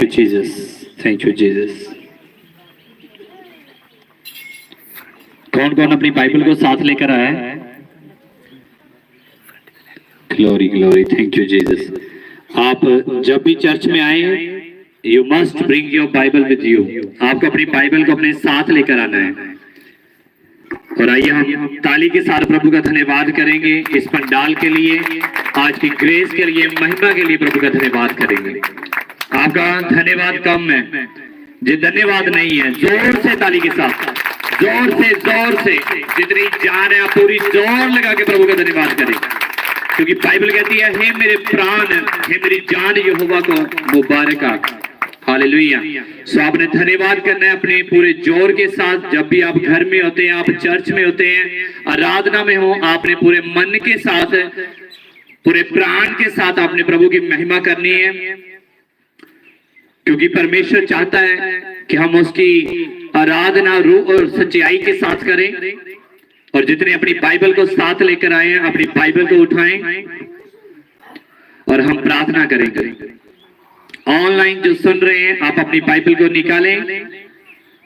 Jesus. Thank you, Jesus. कौन कौन अपनी बाइबल को साथ लेकर आया है? Glory glory, thank you Jesus. आप जब भी चर्च में आए, you must bring your Bible with you. आपको अपनी बाइबल को अपने साथ लेकर आना है। और आइए हम ताली के साथ प्रभु का धन्यवाद करेंगे इस पंडाल के लिए, आज की ग्रेस के लिए, महिमा के लिए प्रभु का धन्यवाद करेंगे। आपका धन्यवाद कम है, जो धन्यवाद नहीं है। जोर से ताली के साथ, जोर से जितनी जान है आप पूरी जोर लगा के प्रभु का धन्यवाद करें, क्योंकि बाइबल कहती है हे मेरे प्राण, हे मेरी जान यहोवा को मुबारक आख। हालेलुया। सो आपने धन्यवाद करना है अपने पूरे जोर के साथ। जब भी आप घर में होते हैं, आप चर्च में होते हैं, आराधना में हो, आपने पूरे मन के साथ, पूरे प्राण के साथ आपने प्रभु की महिमा करनी है, क्योंकि परमेश्वर चाहता है कि हम उसकी आराधना रूह और सच्चाई के साथ करें। और जितने अपनी बाइबल को साथ लेकर आए हैं, अपनी बाइबल को उठाएं और हम प्रार्थना करेंगे। ऑनलाइन जो सुन रहे हैं, आप अपनी बाइबल को निकालें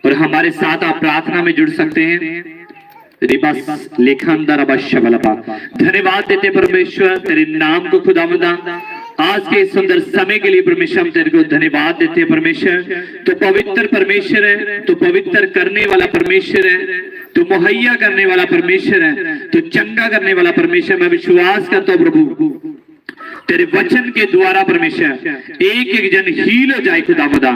और हमारे साथ आप प्रार्थना में जुड़ सकते हैं। धन्यवाद देते परमेश्वर तेरे नाम को खुदावंदा, आज के सुंदर समय के लिए परमेश्वर हम तेरे को धन्यवाद देते हैं। परमेश्वर तो पवित्र परमेश्वर है, तो पवित्र करने वाला परमेश्वर है, तो मुहैया करने वाला परमेश्वर है, तो चंगा करने वाला परमेश्वर। मैं विश्वास करता हूँ प्रभु तेरे वचन के द्वारा परमेश्वर एक एक जन हील हो जाए खुदावंदा।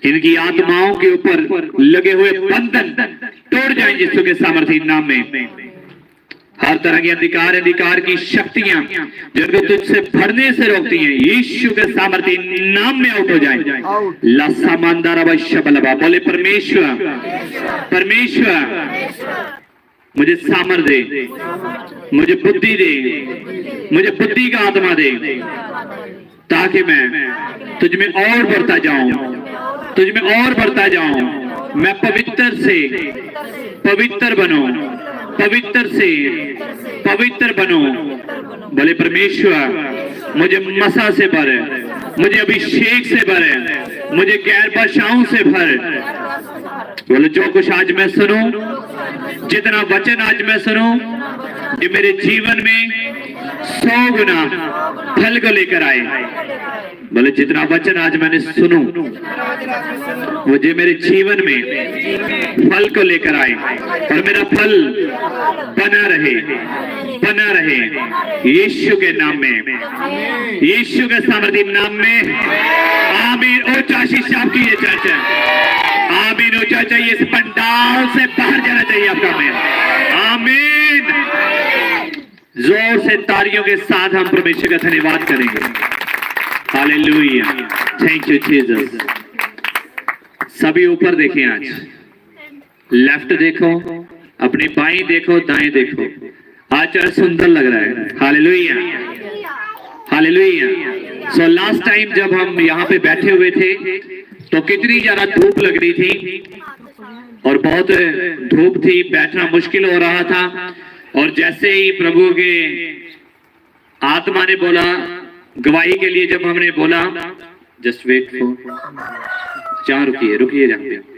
इनकी आत्माओं के ऊपर लगे हुए बंधन तोड़ जाए यीशु के सामर्थी नाम में। हर तरह के अंधकार की शक्तियां जिनको तुझसे भरने से रोकती हैं, यीशु के सामर्थी नाम में आउट हो जाए। लसामांदारा बोले परमेश्वर मुझे सामर्थ दे, मुझे बुद्धि दे, मुझे बुद्धि का आत्मा दे, ताकि मैं तुझ में और बढ़ता जाऊं, तुझ में और बढ़ता जाऊं। मैं पवित्र से पवित्र बनूं, पवित्र से पवित्र बनूं। बोले परमेश्वर मुझे मसा से भर, मुझे अभिषेक से भर, मुझे गैर भाषाओं से भर। बोले जो कुछ आज मैं सुनूं, जितना वचन आज मैं सुनूं, ये मेरे जीवन में 100 गुना फल को लेकर आए। बोले जितना वचन आज मैंने सुनूं, मुझे मेरे जीवन में फल को लेकर आए और मेरा फल बना रहे यीशु के नाम में, यीशु के सामर्थी नाम में। आमीन। ऊंचा आशीष आपकी ये चर्च है। आमीन। ऊंचा चाहिए, इस पंडाल से बाहर जाना चाहिए आपका में। आमीन। जोर से तालियों के साथ हम परमेश्वर का धन्यवाद करेंगे। हालेलुया। Thank you Jesus. सभी ऊपर देखें, आज लेफ्ट देखो, अपनी बाईं देखो, दाएं देखो। आज सुंदर लग रहा है। Hallelujah, hallelujah. So last time जब हम यहाँ पे बैठे हुए थे तो कितनी ज्यादा धूप लग रही थी और बहुत धूप थी, बैठना मुश्किल हो रहा था। और जैसे ही प्रभु के आत्मा ने बोला गवाही के लिए, जब हमने बोला जस्ट वेट फॉर, जहाँ रुकिए जहाँ पे।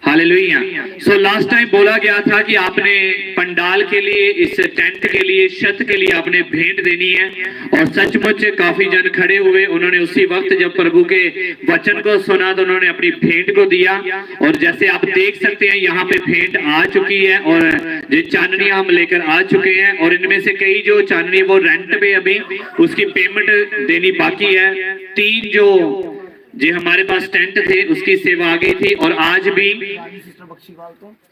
हालेलुया। सो लास्ट टाइम बोला गया था कि आपने पंडाल के लिए, इस टेंट के लिए, छत के लिए आपने भेंट देनी है। और सचमुच काफी जन खड़े हुए, उन्होंने उसी वक्त जब प्रभु के वचन को सुना तो उन्होंने अपनी भेंट को दिया। और जैसे आप देख सकते हैं यहाँ पे भेंट आ चुकी है और ये चांदनियां हम लेकर आ चुके हैं। और इनमें से कई जो चांदनी वो रेंट पे अभी उसकी पेमेंट देनी बाकी है। 3 जो हमारे पास टेंट थे उसकी सेवा आ गई थी। और आज भी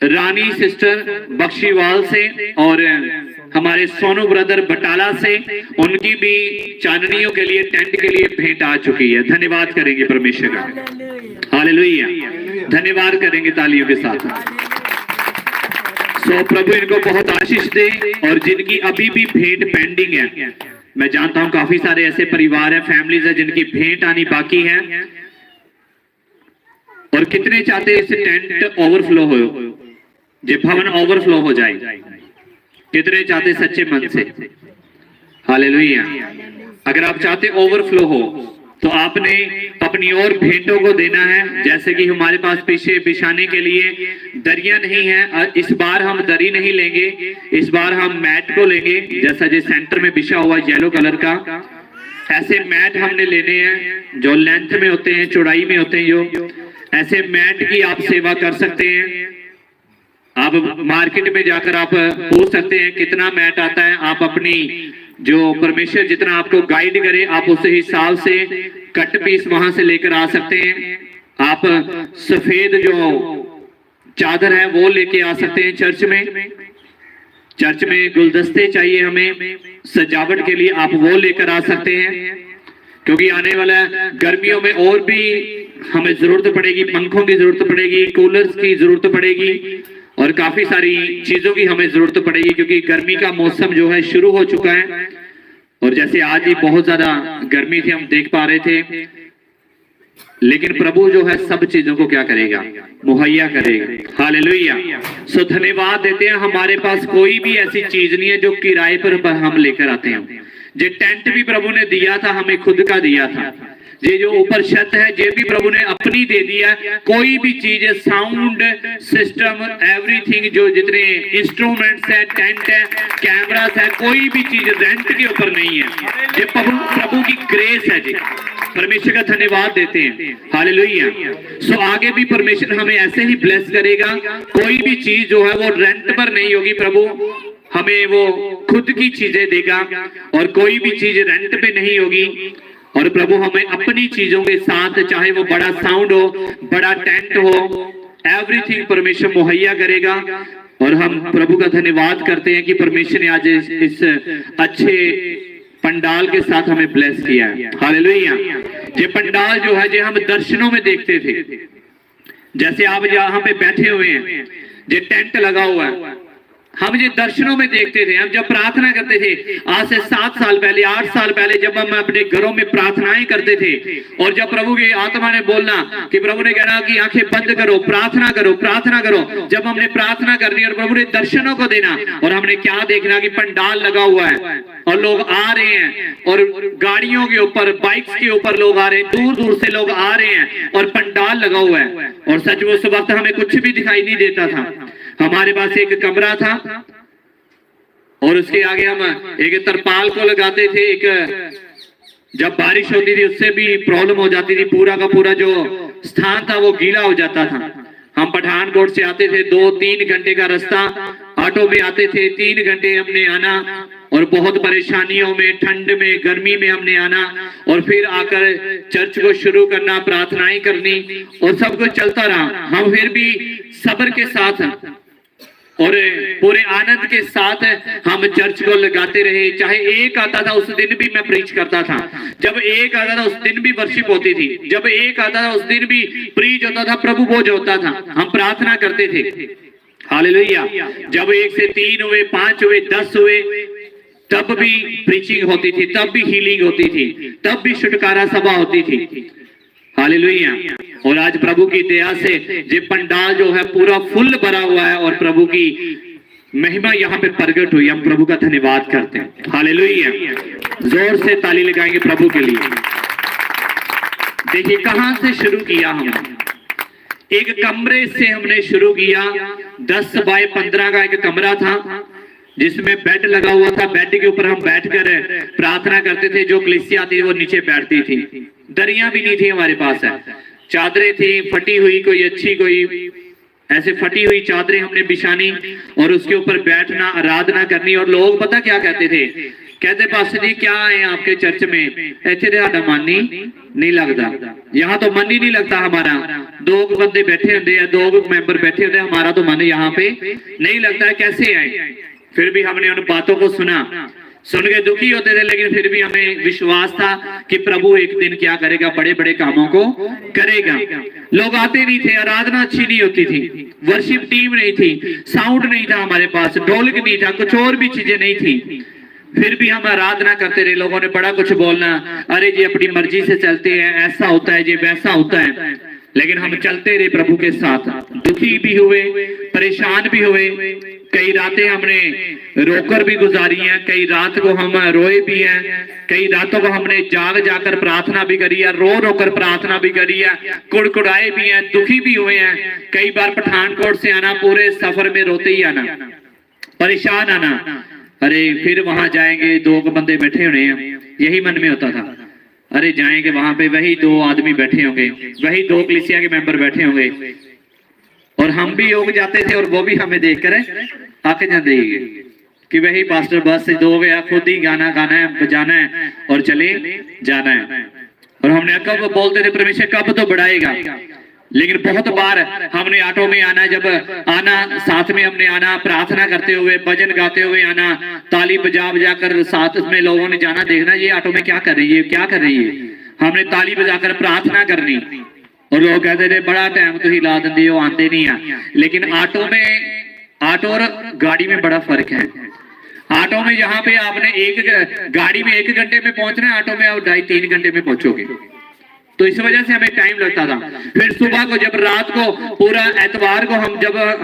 रानी सिस्टर बख्शीवाल से और हमारे सोनू ब्रदर बटाला से, उनकी भी चांदनियों के लिए, टेंट के लिए भेंट आ चुकी है। धन्यवाद करेंगे परमेश्वर का। हालेलुया। धन्यवाद करेंगे तालियों के साथ। सो प्रभु इनको बहुत आशीष दे। और जिनकी अभी भी भेंट पेंडिंग है, मैं जानता हूं काफी सारे ऐसे परिवार हैं, फैमिलीज हैं जिनकी भेंट आनी बाकी है। और कितने चाहते इस टेंट ओवरफ्लो हो, ये भवन ओवरफ्लो हो जाए। कितने चाहते सच्चे मन से। हालेलुया। अगर आप चाहते ओवरफ्लो हो तो आपने अपनी और भेंटों को देना है। जैसे कि हमारे पास पीछे बिछाने के लिए दरिया नहीं है, इस बार हम दरी नहीं लेंगे, इस बार हम मैट को लेंगे। जैसा जो सेंटर में बिछा हुआ येलो कलर का, ऐसे मैट हमने लेने हैं जो लेंथ में होते हैं, चौड़ाई में होते हैं। जो ऐसे मैट की आप सेवा कर सकते हैं। आप मार्केट में जाकर आप पूछ सकते हैं कितना मैट आता है। आप अपनी जो परमेश्वर जितना आपको गाइड करे, आप उस हिसाब से कट पीस वहां से लेकर आ सकते हैं। आप सफेद जो चादर है वो लेके आ सकते हैं। चर्च में गुलदस्ते चाहिए हमें सजावट के लिए, आप वो लेकर आ सकते हैं। क्योंकि आने वाला गर्मियों में और भी हमें जरूरत पड़ेगी, पंखों की जरूरत पड़ेगी, कूलर्स की जरूरत पड़ेगी और काफी सारी चीजों की हमें जरूरत पड़ेगी। क्योंकि गर्मी का मौसम जो है शुरू हो चुका है और जैसे आज ही बहुत ज्यादा गर्मी थी, हम देख पा रहे थे। लेकिन प्रभु जो है सब चीजों को क्या करेगा, मुहैया करेगा। हालेलुया। सो धन्यवाद देते हैं, हमारे पास कोई भी ऐसी चीज नहीं है जो किराए पर हम लेकर आते हैं। ये टेंट भी प्रभु ने दिया था, हमें खुद का दिया था। ये जो ऊपर छत है ये भी प्रभु ने अपनी दे दिया। कोई भी चीज है, साउंड सिस्टम, एवरीथिंग, जो जितने इंस्ट्रूमेंट्स है, टेंट है, कैमरास है, कोई भी चीज रेंट के ऊपर नहीं है। ये प्रभु की ग्रेस है जी। परमेश्वर का धन्यवाद देते हैं। हालेलुया। सो आगे भी परमेश्वर हमें ऐसे ही ब्लेस करेगा। कोई भी चीज जो है वो रेंट पर नहीं होगी, प्रभु हमें वो खुद की चीजें देगा और कोई भी चीज रेंट पे नहीं होगी। और प्रभु हमें अपनी चीजों के साथ, चाहे वो बड़ा साउंड हो, बड़ा टेंट हो, एवरीथिंग परमेश्वर मुहैया करेगा। और हम प्रभु का धन्यवाद करते हैं कि परमेश्वर ने आज इस अच्छे पंडाल के साथ हमें ब्लेस किया है। हालेलुया। ये पंडाल जो है ये हम दर्शनों में देखते थे। जैसे आप यहाँ पे बैठे हुए हैं, ये टेंट लगा हुआ है, हम ये दर्शनों में देखते थे। हम जब प्रार्थना करते थे आज से 7 साल पहले, 8 साल पहले, जब हम अपने घरों में प्रार्थनाएं करते थे और जब प्रभु की आत्मा ने बोलना कि प्रभु ने कहना कि आंखें बंद करो, प्रार्थना करो, प्रार्थना करो। जब हमने प्रार्थना करनी और प्रभु ने दर्शनों को देना और हमने क्या देखना कि पंडाल लगा हुआ है और लोग आ रहे हैं और गाड़ियों के ऊपर, बाइक्स के ऊपर लोग आ रहे हैं, दूर दूर से लोग आ रहे हैं और पंडाल लगा हुआ है। और सच में उस वक्त हमें कुछ भी दिखाई नहीं देता था। हमारे पास एक कमरा था और उसके आगे हम एक तरपाल को लगाते थे। एक जब बारिश होती थी उससे भी प्रॉब्लम हो जाती थी, पूरा का पूरा जो स्थान था वो गीला हो जाता था। हम पठानकोट से आते थे, 2-3 घंटे का रास्ता ऑटो में आते थे, 3 घंटे हमने आना और बहुत परेशानियों में, ठंड में, गर्मी में हमने आना और फिर आकर चर्च को शुरू करना, प्रार्थनाएं करनी और सब कुछ चलता रहा। हम फिर भी सब्र के साथ और पूरे आनंद के साथ हम चर्च को लगाते रहे। चाहे एक आता था उस दिन भी मैं प्रीच करता था, जब एक आता था उस दिन भी वर्शिप होती थी, जब एक आता था उस दिन भी प्रीच होता था, प्रभु भोज होता था, हम प्रार्थना करते थे। हालेलुया। जब 1 से 3 हुए, 5 हुए, 10 हुए, तब भी प्रीचिंग होती थी, तब भी हीलिंग होती थी, तब भी छुटकारा सभा होती थी। हालेलुया। और आज प्रभु की दया से ये पंडाल जो है पूरा फुल भरा हुआ है और प्रभु की महिमा यहाँ पे प्रकट हुई। हम प्रभु का धन्यवाद करते हैं। हालेलुया। जोर से ताली लगाएंगे प्रभु के लिए। देखिए कहां से शुरू किया हमने, एक कमरे से हमने शुरू किया। 10 बाय 15 का एक कमरा था जिसमें बेड लगा हुआ था। बेड के ऊपर हम बैठकर प्रार्थना करते थे। जो कलीसिया आती थी वो नीचे बैठती थी। दरियां भी नहीं थी हमारे पास, है चादरें थी फटी हुई, कोई अच्छी, कोई ऐसे फटी हुई चादरें हमने बिछानी और उसके ऊपर बैठना, आराधना करनी। और लोग पता क्या कहते थे, कहते पास्टर जी क्या है आपके चर्च में, ऐसे तो मन नहीं लगता, यहाँ तो मन ही नहीं लगता हमारा। 2 बंदे बैठे होते हैं, 2 मेंबर बैठे होते हैं, हमारा तो मन यहाँ पे नहीं लगता है, कैसे आए। फिर भी हमने उन बातों को सुन के दुखी होते थे, लेकिन फिर भी हमें विश्वास था कि प्रभु एक दिन क्या करेगा, बड़े बड़े कामों को करेगा। लोग आते नहीं थे, आराधना अच्छी नहीं होती थी, वर्शिप टीम नहीं थी, साउंड नहीं था हमारे पास, ढोलक नहीं था, कुछ और भी चीजें नहीं थी। फिर भी हम आराधना करते रहे। लोगों ने बड़ा कुछ बोलना, अरे जी अपनी मर्जी से चलते हैं, ऐसा होता है जी, वैसा होता है। लेकिन हम चलते रहे प्रभु के साथ, दुखी भी हुए, परेशान भी हुए, कई रातें हमने रोकर भी गुजारी हैं, कई रात को हम रोए भी हैं, कई रातों को हमने जाग जाकर प्रार्थना भी करी है, रो रो कर प्रार्थना भी करी है, कुड़कुड़ाए भी हैं, दुखी भी हुए हैं। कई बार पठानकोट से आना, पूरे सफर में रोते ही आना, परेशान आना, अरे फिर वहां जाएंगे, दो बंदे बैठे होने हैं, यही मन में होता था। अरे जाएंगे वहां पे, वही दो आदमी बैठे होंगे, वही दो कलीसिया के मेंबर बैठे होंगे, और हम भी योग जाते थे और वो भी हमें देखकर आके जाते ही कि वही पास्टर बस से दो गया, खुद ही गाना गाना है, बजाना है और चले जाना है। और हमने कब बोलते थे परमेश्वर कब तो बढ़ाएगा, लेकिन बहुत बार हमने ऑटो में आना, जब आना साथ में हमने आना, प्रार्थना करते हुए, भजन गाते हुए आना, ताली बजा बजा कर साथ में लोगों ने जाना, देखना ये ऑटो में क्या कर रही है, क्या कर रही है। हमने ताली बजाकर प्रार्थना करनी, और लोग कहते थे बड़ा टाइम तो ही ला देंगे हो, आते नहीं है। लेकिन ऑटो और गाड़ी में बड़ा फर्क है। ऑटो में यहाँ पे आपने एक गाड़ी में 1 घंटे में पहुंचना है, ऑटो में आप 2.5-3 घंटे में पहुंचोगे, तो इस वजह से हमें टाइम लगता था। फिर सुबह को, जब रात को, पूरा एतवार को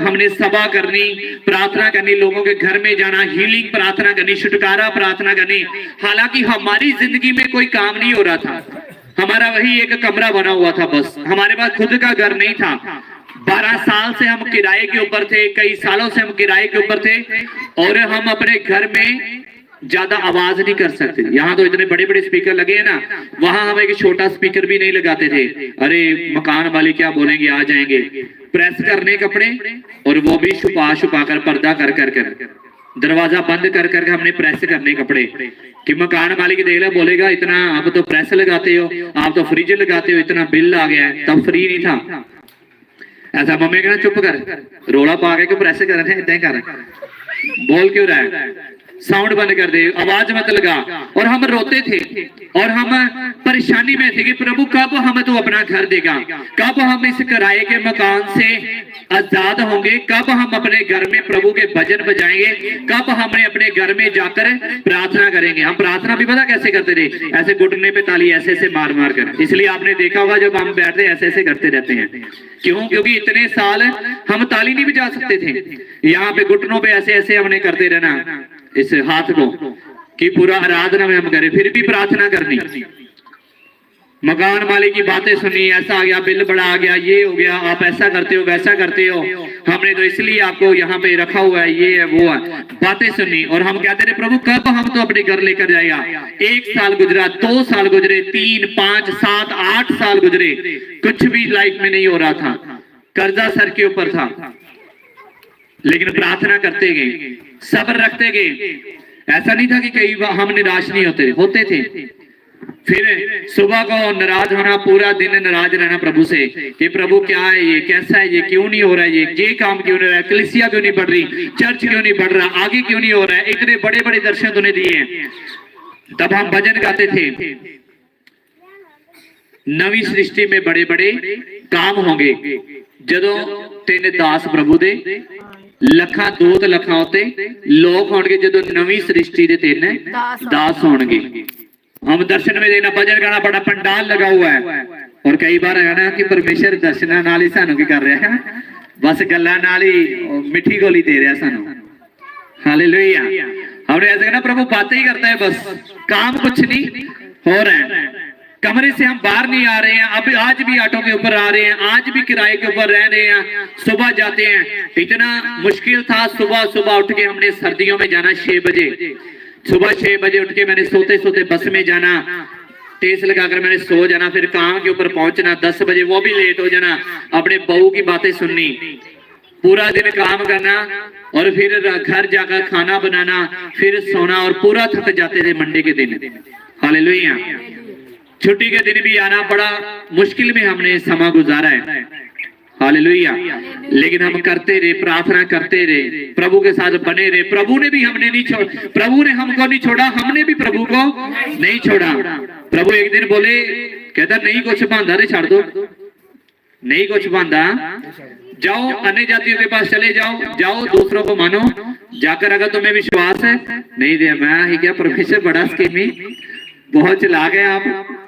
हमने सभा करनी, प्रार्थना करनी, लोगों के घर में जाना, हीलिंग प्रार्थना करनी, छुटकारा प्रार्थना करनी। हालांकि हमारी जिंदगी में कोई काम नहीं हो रहा था, हमारा वही एक कमरा बना हुआ था बस, हमारे पास खुद का घर नहीं था। 12 साल से हम किराए के ऊपर थे, कई सालों से हम किराए के ऊपर थे, और हम अपने घर में ज्यादा आवाज नहीं कर सकते। यहाँ तो इतने बड़े बड़े स्पीकर लगे हैं ना, वहां हम एक छोटा स्पीकर भी नहीं लगाते थे, अरे मकान वाले क्या बोलेंगे, आ जाएंगे। प्रेस करने कपड़े, और वो भी छुपा छुपा कर, पर्दा कर कर कर, दरवाजा बंद कर कर हमने प्रेस करने कपड़े, कि मकान मालिक देख ले, बोलेगा इतना आप तो प्रेस लगाते हो, आप तो फ्रिज लगाते हो, इतना बिल आ गया है। तब फ्री नहीं था ऐसा। मम्मी कहना चुप कर, रोला पा के क्यों प्रेस कर रहे हैं, इतना कर, बोल क्यों रहा है, साउंड बंद कर दे, आवाज मत लगा। और हम रोते थे, और हम परेशानी में थे कि प्रभु कब हमें तो अपना घर देगा, कब हम इस किराए के मकान से आजाद होंगे, कब हम अपने घर में प्रभु के भजन बजाएंगे, कब हमने अपने घर में जाकर प्रार्थना करेंगे। हम प्रार्थना भी पता कैसे करते थे, ऐसे घुटने पे ताली ऐसे ऐसे मार मार कर। इसलिए आपने देखा होगा जब हम बैठते ऐसे ऐसे करते रहते हैं, क्यों? क्योंकि इतने साल हम ताली नहीं बजा सकते थे, यहाँ पे घुटनों पे ऐसे ऐसे हमने करते रहना इस हाथ को, कि पूरा आराधना में हम करें, फिर भी प्रार्थना करनी। मकान मालिक की बातें सुनी, ऐसा आ गया, बिल बड़ा आ गया, ये हो गया, आप ऐसा करते हो, वैसा करते हो, हमने तो इसलिए आपको यहाँ पे रखा हुआ है, ये है वो है, बातें सुनी। और हम कहते थे प्रभु कब हम तो अपने घर लेकर जाएगा। 1 साल गुजरा, 2 साल गुजरे, 3, 5, 7, 8 साल गुजरे, कुछ भी लाइफ में नहीं हो रहा था, कर्जा सर के ऊपर था, लेकिन प्रार्थना करते गए, सब्र रखते गए। ऐसा नहीं था कि कई बार हम निराश नहीं होते थे। फिर सुबह को नाराज होना, पूरा दिन नाराज रहना प्रभु से कि प्रभु क्या है ये, कैसा है ये, क्यों नहीं हो रहा है ये काम क्यों नहीं हो रहा है, कलीसिया क्यों नहीं बढ़ रही, चर्च क्यों नहीं बढ़ रहा, आगे क्यों नहीं हो रहा है, इतने बड़े बड़े दर्शन तूने दिए हैं। तब हम भजन गाते थे, नवी सृष्टि में बड़े बड़े काम होंगे, जदों तेने दास प्रभु दे लखा दूत लखा होते लोग होंगे, जदों नवी सृष्टि दे तेने दास होंगे। हम दर्शन में देना, भजन गाना, बड़ा पंडाल लगा हुआ है, और कई बार है ना कि परमेश्वर दर्शना नाल ही सानू की कर रहा है, बस गल्लां नाल ही मिठी गोली दे रहा सानू। हालेलुया। हमने ऐसा कहना प्रभु बातें ही करता है, बस काम कुछ नहीं हो रहा है, कमरे से हम बाहर नहीं आ रहे हैं, अब आज भी ऑटो के ऊपर आ रहे हैं, आज भी किराए के ऊपर रह रहे हैं, सुबह जाते हैं। इतना मुश्किल था, सुबह सुबह उठ के हमने सर्दियों में जाना 6 बजे, सुबह 6 बजे उठ के मैंने सोते सोते बस में जाना, टेस लगाकर मैंने सो जाना, फिर काम के ऊपर पहुंचना 10 बजे, वो भी लेट हो जाना, अपने बहू की बातें सुननी, पूरा दिन काम करना, और फिर घर जाकर खाना बनाना, फिर सोना, और पूरा थक जाते थे मंडे के दिन। हालेलुया। छुट्टी के दिन भी आना, बड़ा मुश्किल में हमने समय गुजारा है। हालेलुया। लेकिन हम करते रहे, प्रार्थना करते रहे, प्रभु के साथ बने रहे। प्रभु ने भी हमने नहीं छोड़ा, प्रभु ने हमको नहीं छोड़ा, हमने भी प्रभु को नहीं छोड़ा। प्रभु एक दिन बोले, कहता नहीं कुछ बांधा रे छोड़ दो, नहीं कुछ बांधा, जाओ अन्य जातियों के पास चले जाओ, जाओ दूसरों को मानो, जाकर अगर तुम्हें विश्वास है नहीं दे। मैं ही क्या, परमेश्वर बड़ा स्कीमी, बहुत चला गए आप।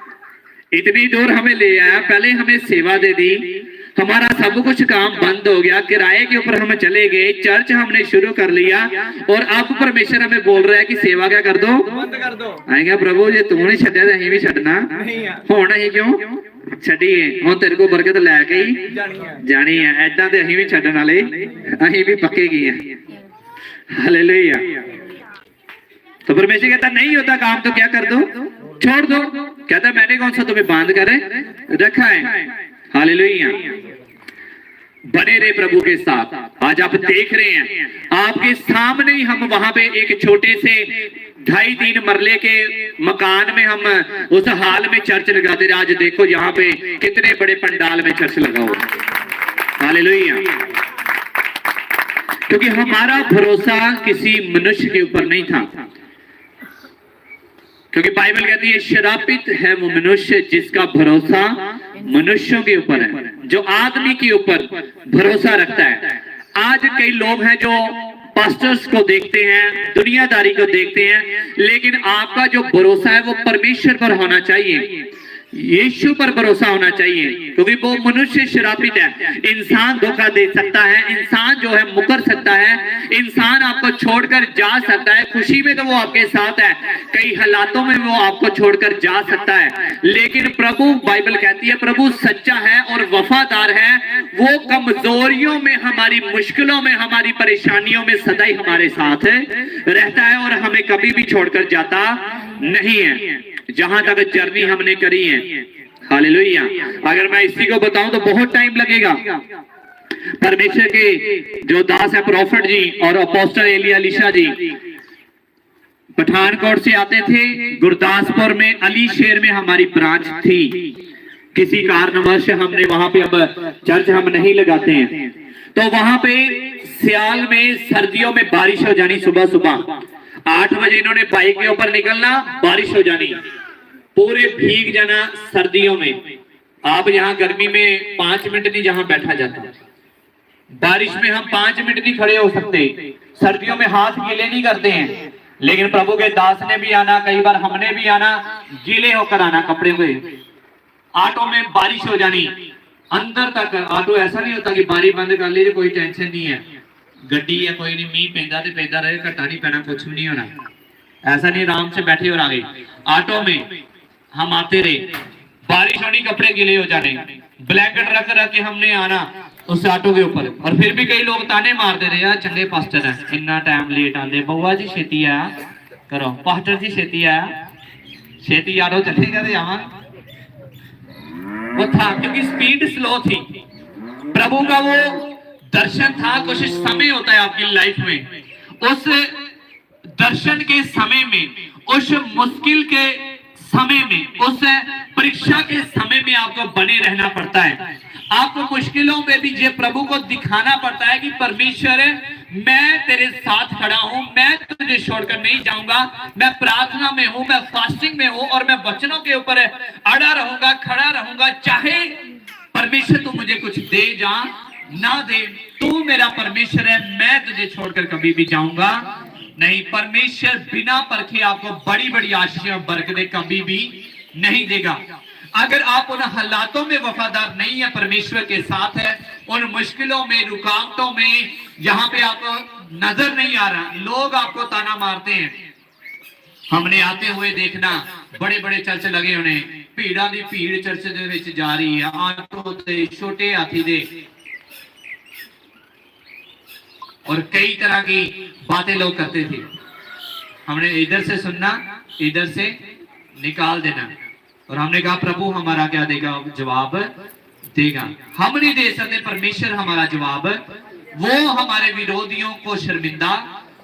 इतनी दूर हमें ले आया, पहले हमें सेवा दे दी, हमारा सब कुछ काम बंद हो गया, किराए के ऊपर हम चले गए, चर्च हमने शुरू कर लिया और अब परमेश्वर हमें बोल रहा है कि सेवा क्या कर दो, बंद कर दो। आएगा प्रभु जे तू नहीं छड्या तो अहीं भी छड्डना हुण, अहीं क्यों छड्डीए, हुण तेरे को बरकत लैके ही जानी है, ऐदां ते अहीं भी छड्डण वाले, अहीं भी पक्के की हैं। हालेलुया। तो परमेश्वर कहता नहीं होता काम तो क्या कर दो, छोड़ दो। कहता मैंने कौन सा तुम्हें बांध कर रखा है। हालेलुया। बने रहे प्रभु के साथ। आज आप देख रहे हैं आपके सामने ही, हम वहां पे एक छोटे से 2.5-3 मरले के मकान में हम उस हाल में चर्च लगाते रहे। आज देखो यहाँ पे कितने बड़े पंडाल में चर्च लगा हुआ। हालेलुया। क्योंकि हमारा भरोसा किसी मनुष्य के ऊपर नहीं था, क्योंकि बाइबल कहती है श्रापित है वो मनुष्य जिसका भरोसा मनुष्यों के ऊपर है, जो आदमी के ऊपर भरोसा रखता है। आज कई लोग हैं जो पास्टर्स को देखते हैं, दुनियादारी को देखते हैं, लेकिन आपका जो भरोसा है वो परमेश्वर पर होना चाहिए, यीशु पर भरोसा होना चाहिए। क्योंकि वो मनुष्य श्रापित है, इंसान धोखा दे सकता है, इंसान जो है मुकर सकता है, इंसान आपको छोड़कर जा सकता है। खुशी में तो वो आपके साथ है, कई हालातों में वो आपको छोड़कर जा सकता है, लेकिन प्रभु, बाइबल कहती है प्रभु सच्चा है और वफादार है। वो कमजोरियों में, हमारी मुश्किलों में, हमारी परेशानियों में सदा ही हमारे साथ रहता है और हमें कभी भी छोड़कर जाता नहीं है, जहां तक जर्नी हमने करी है। हालेलुया। अगर मैं इसी को बताऊं तो बहुत टाइम लगेगा। परमेश्वर के जो दास है प्रॉफिट जी और अपोस्टल एलिया अलीशा जी पठानकोट से आते थे, गुरदासपुर में अली शेर में हमारी ब्रांच थी। किसी कारणवश हमने वहां पे, अब चर्च हम नहीं लगाते हैं, तो वहां पे सियाल में, सर्दियों में बारिश हो जानी, सुबह सुबह 8 बजे इन्होंने बाइक के ऊपर निकलना, बारिश हो जानी, पूरे भीग जाना सर्दियों में। आप यहाँ गर्मी में 5 मिनट नहीं जहां बैठा जाता, बारिश में हम 5 मिनट नहीं खड़े हो सकते, सर्दियों में हाथ गीले नहीं करते हैं, लेकिन प्रभु के दास ने भी आना, कई बार हमने भी आना, गीले होकर आना कपड़े में। ऑटो में बारिश हो जानी, अंदर तक ऑटो, ऐसा नहीं होता कि बारी बंद कर लीजिए कोई टेंशन नहीं है, गड्डी है कोई नहीं, मीह पेंदा ते पेंदा रहे, घटा नहीं पैना, कुछ भी नहीं होना, ऐसा नहीं, आराम से बैठे और आ गए। ऑटो में हम आते रहे, बारिश होनी, कपड़े गीले हो जाने, ब्लैंकेट रख रख के हमने आना उस ऑटो के ऊपर, और फिर भी कई लोग ताने मारते रहे, यार चंगे पास्टर है, इतना टाइम लेट आते, बउआ जी छेती आया करो, पास्टर जी छेती आया, छेती ऑटो चलेगा तो जावा। वो था क्योंकि स्पीड स्लो थी। प्रभु का वो दर्शन था। कुछ समय होता है आपकी लाइफ में, उस दर्शन के समय में, उस मुश्किल के समय में, उस परीक्षा के समय में आपको बने रहना पड़ता है। आपको मुश्किलों में भी ये प्रभु को दिखाना पड़ता है कि परमेश्वर मैं तेरे साथ खड़ा हूं, मैं तुझे छोड़कर नहीं जाऊंगा, मैं प्रार्थना में हूं, मैं फास्टिंग में हूं और मैं वचनों के ऊपर अड़ा रहूंगा, खड़ा रहूंगा, चाहे परमेश्वर तू मुझे कुछ दे जा ना दे, तू मेरा परमेश्वर है, मैं तुझे छोड़कर कभी भी जाऊंगा नहीं। परमेश्वर बिना परखे आपको बड़ी बड़ी आशीष और बरकतें कभी भी नहीं देगा। अगर आप उन हालातों में वफादार नहीं है, परमेश्वर के साथ है, उन मुश्किलों में, रुकावटों में, जहां पे आपको नजर नहीं आ रहा, लोग आपको ताना मारते हैं। हमने आते हुए देखना, बड़े बड़े चर्च लगे होने, भीड़ा दी भीड़ चर्च दे विच जा रही है, आटो ते छोटे हाथी दे, और कई तरह की बातें लोग करते थे। हमने इधर से सुनना, इधर से निकाल देना, और हमने कहा प्रभु हमारा क्या देगा, जवाब देगा। हम नहीं दे सकते, परमेश्वर हमारा जवाब, वो हमारे विरोधियों को शर्मिंदा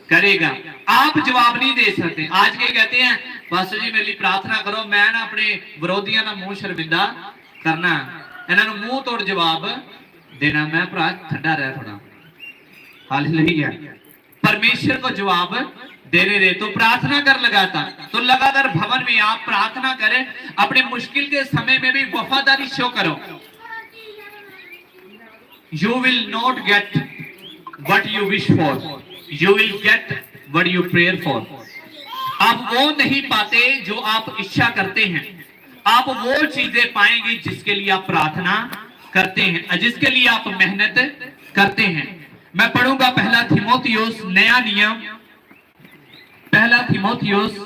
करेगा। आप जवाब नहीं दे सकते। आज के कहते हैं पास्टर जी मेरे लिए प्रार्थना करो, मैं ना अपने विरोधियों का मुंह शर्मिंदा करना, इन्होंने मुंह तोड़ जवाब देना। मैं भरा ठंडा रह थोड़ा, हालेलुया। परमेश्वर को जवाब देने दे, तो प्रार्थना कर लगातार, तो लगातार भवन में आप प्रार्थना करें, अपने मुश्किल के समय में भी वफादारी शो करो। You will not get what you wish for, you will get what you pray for। आप वो नहीं पाते जो आप इच्छा करते हैं, आप वो चीजें पाएंगे जिसके लिए आप प्रार्थना करते हैं, जिसके लिए आप मेहनत करते हैं। मैं पढ़ूंगा पहला थिमोथियुस नया नियम, पहला थिमोथियुस,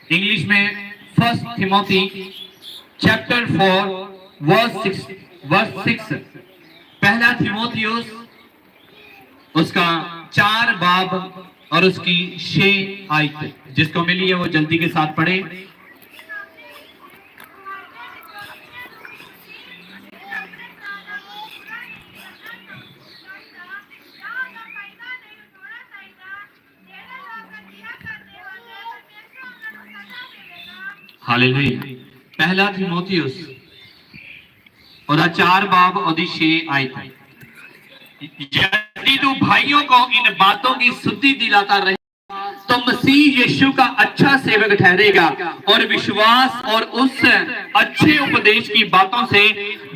इंग्लिश में फर्स्ट थिमोथी चैप्टर 4 वर्स 6। पहला थिमोथियुस उसका 4 बाब और उसकी 6 आयत, जिसको मिली है वो जल्दी के साथ पढ़े। हालेलुया। पहला थिमोथियुस और 4 बाब और 6 आयत। यदि तू भाइयों को इन बातों की शुद्धि दिलाता रहे तो मसीह यीशु का अच्छा सेवक ठहरेगा और विश्वास और उस अच्छे उपदेश की बातों से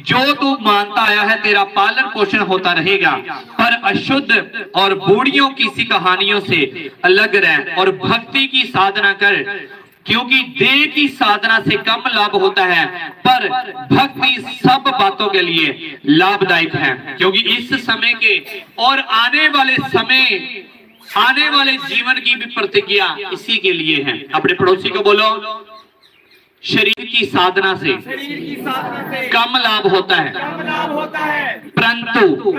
जो तू मानता आया है तेरा पालन पोषण होता रहेगा। पर अशुद्ध और बूढ़ियों की सी कहानियों से अलग रह और भक्ति की साधना कर, क्योंकि देह की साधना से कम लाभ होता है पर भक्ति सब बातों के लिए लाभदायक है। क्योंकि इस समय के और आने वाले जीवन की भी प्रतिज्ञा इसी के लिए है। अपने पड़ोसी को बोलो, शरीर की साधना से कम लाभ होता है परंतु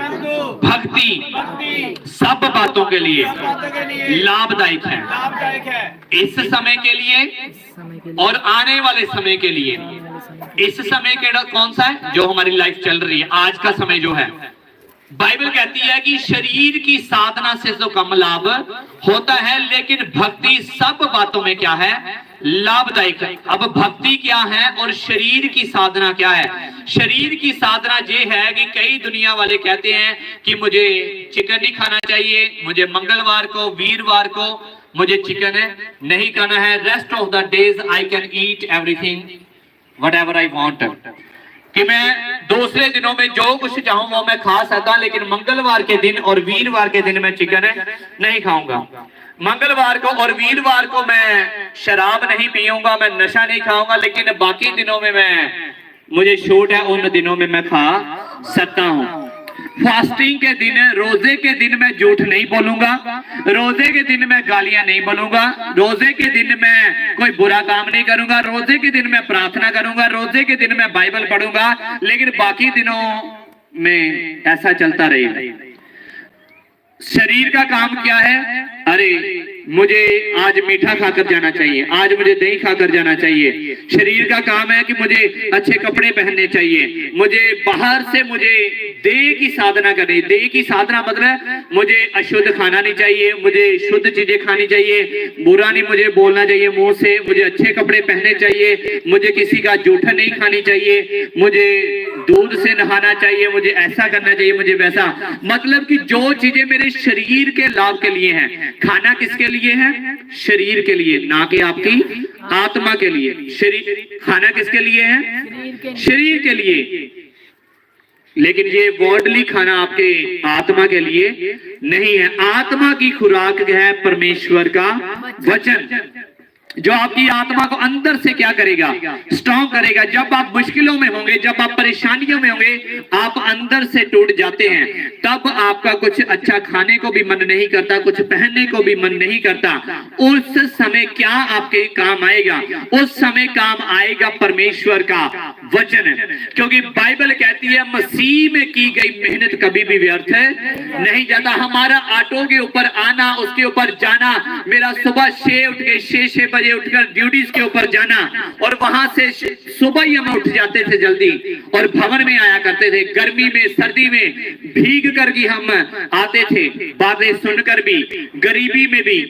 भक्ति सब बातों के लिए लाभदायक है। इस समय के लिए और आने वाले समय के लिए। इस समय के कौन सा है? जो हमारी लाइफ चल रही है, आज का समय जो है। बाइबल कहती है कि शरीर की साधना से तो कम लाभ होता है, लेकिन भक्ति सब बातों में क्या है? लाभदायक है। अब भक्ति क्या है और शरीर की साधना क्या है? शरीर की साधना ये है कि कई दुनिया वाले कहते हैं कि मुझे चिकन नहीं खाना चाहिए, मुझे मंगलवार को वीरवार को मुझे चिकन नहीं खाना है, rest of the days I can eat everything whatever I want, कि मैं दूसरे दिनों में जो कुछ चाहूं वो मैं खा सकता, लेकिन मंगलवार के दिन और वीरवार के दिन मैं चिकन नहीं खाऊंगा। मंगलवार को और वीरवार को मैं शराब नहीं पीऊंगा, मैं नशा नहीं खाऊंगा, लेकिन बाकी दिनों में मुझे छूट है, उन दिनों में मैं खा सकता हूं। फास्टिंग के दिन, रोजे के दिन मैं झूठ नहीं बोलूंगा, रोजे के दिन मैं गालियां नहीं बोलूंगा, रोजे के दिन मैं कोई बुरा काम नहीं करूंगा, रोजे के दिन मैं प्रार्थना करूंगा, रोजे के दिन मैं बाइबल पढ़ूंगा, लेकिन बाकी दिनों में ऐसा चलता रहेगा। शरीर का काम क्या है? अरे मुझे आज मीठा खाकर जाना चाहिए, आज मुझे दही खाकर जाना चाहिए। शरीर का काम है कि मुझे अच्छे कपड़े पहनने चाहिए, मुझे बाहर से मुझे देह की साधना करनी। देह की साधना मतलब मुझे अशुद्ध खाना नहीं चाहिए, मुझे शुद्ध चीजें खानी चाहिए, बुरा नहीं मुझे बोलना चाहिए मुंह से, मुझे अच्छे कपड़े पहनने चाहिए, मुझे किसी का जूठा नहीं खानी चाहिए, मुझे दूध से नहाना चाहिए, मुझे ऐसा करना चाहिए, मुझे वैसा। मतलब कि जो चीजें मेरे शरीर के लाभ के लिए हैं। खाना किसके लिए है? शरीर के लिए, ना कि आपकी आत्मा के लिए। शरीर खाना किसके लिए है? शरीर के लिए। लेकिन ये वर्ल्डली खाना आपके आत्मा के लिए नहीं है। आत्मा की खुराक है परमेश्वर का वचन, जो आपकी आत्मा को अंदर से क्या करेगा? स्ट्रॉन्ग करेगा। जब आप मुश्किलों में होंगे, जब आप परेशानियों में होंगे, आप अंदर से टूट जाते हैं, तब आपका कुछ अच्छा खाने को भी मन नहीं करता, कुछ पहनने को भी मन नहीं करता। उस समय क्या आपके काम आएगा? उस समय काम आएगा परमेश्वर का वचन, क्योंकि बाइबल कहती है मसीह में की गई मेहनत कभी भी व्यर्थ नहीं जाता। हमारा ऑटो के ऊपर आना, उसके ऊपर जाना, मेरा सुबह 6 उठ के 6 बजे उठकर ड्यूटीज के ऊपर जाना, और वहां से सुबह ही हम उठ जाते थे जल्दी और भवन में आया करते थे। गर्मी में सर्दी में भीग कर भी हम आते थे, बातें सुनकर भी, गरीबी में भी।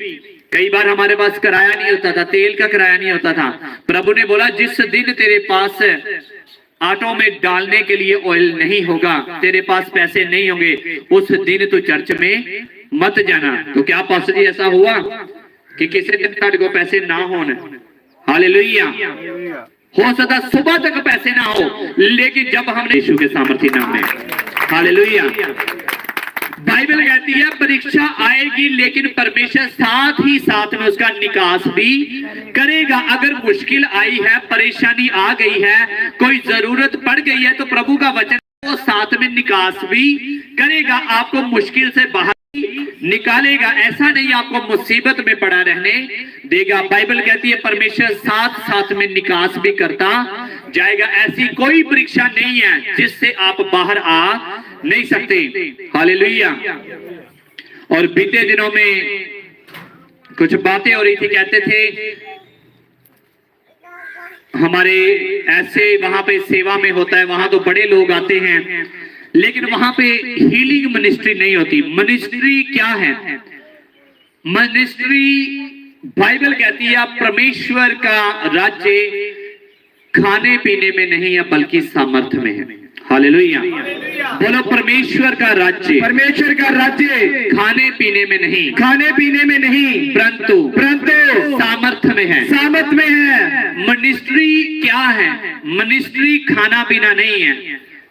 कई बार हमारे पास किराया नहीं होता था, तेल का किराया नहीं होता था। प्रभु ने बोला जिस दिन तेरे पास ऑटो में डालने के लिए ऑयल नहीं होगा, तेरे पास पैसे नहीं होंगे, उस दिन तू चर्च में मत जाना। तो क्या पास्टर जी ऐसा हुआ कि किसी दिन तक को पैसे ना होने? हालेलुया। हो सकता सुबह तक पैसे ना हो, लेकिन जब हमने यीशु के सामर्थ्य नाम में, हालेलुया, बाइबल कहती है परीक्षा आएगी लेकिन परमेश्वर साथ ही साथ में उसका निकास भी करेगा। अगर मुश्किल आई है, परेशानी आ गई है, कोई जरूरत पड़ गई है, तो प्रभु का वचन वो साथ में निकास भी करेगा, आपको मुश्किल से बाहर निकालेगा। ऐसा नहीं आपको मुसीबत में पड़ा रहने देगा। बाइबल कहती है परमेश्वर साथ साथ में निकास भी करता जाएगा। ऐसी कोई परीक्षा नहीं है जिससे आप बाहर आ नहीं सकते। हालेलुया। और बीते दिनों में कुछ बातें हो रही थी, कहते थे हमारे ऐसे वहां पे सेवा में होता है, वहां तो बड़े लोग आते हैं, लेकिन वहां पे हीलिंग मिनिस्ट्री नहीं होती। मिनिस्ट्री क्या है? मिनिस्ट्री बाइबल कहती है परमेश्वर का राज्य खाने पीने में नहीं है बल्कि सामर्थ्य में है। हालेलुया। बोलो परमेश्वर का राज्य, परमेश्वर का राज्य खाने पीने में नहीं, खाने पीने में नहीं परंतु सामर्थ्य में है, सामर्थ में है। मिनिस्ट्री क्या है? मिनिस्ट्री खाना पीना नहीं है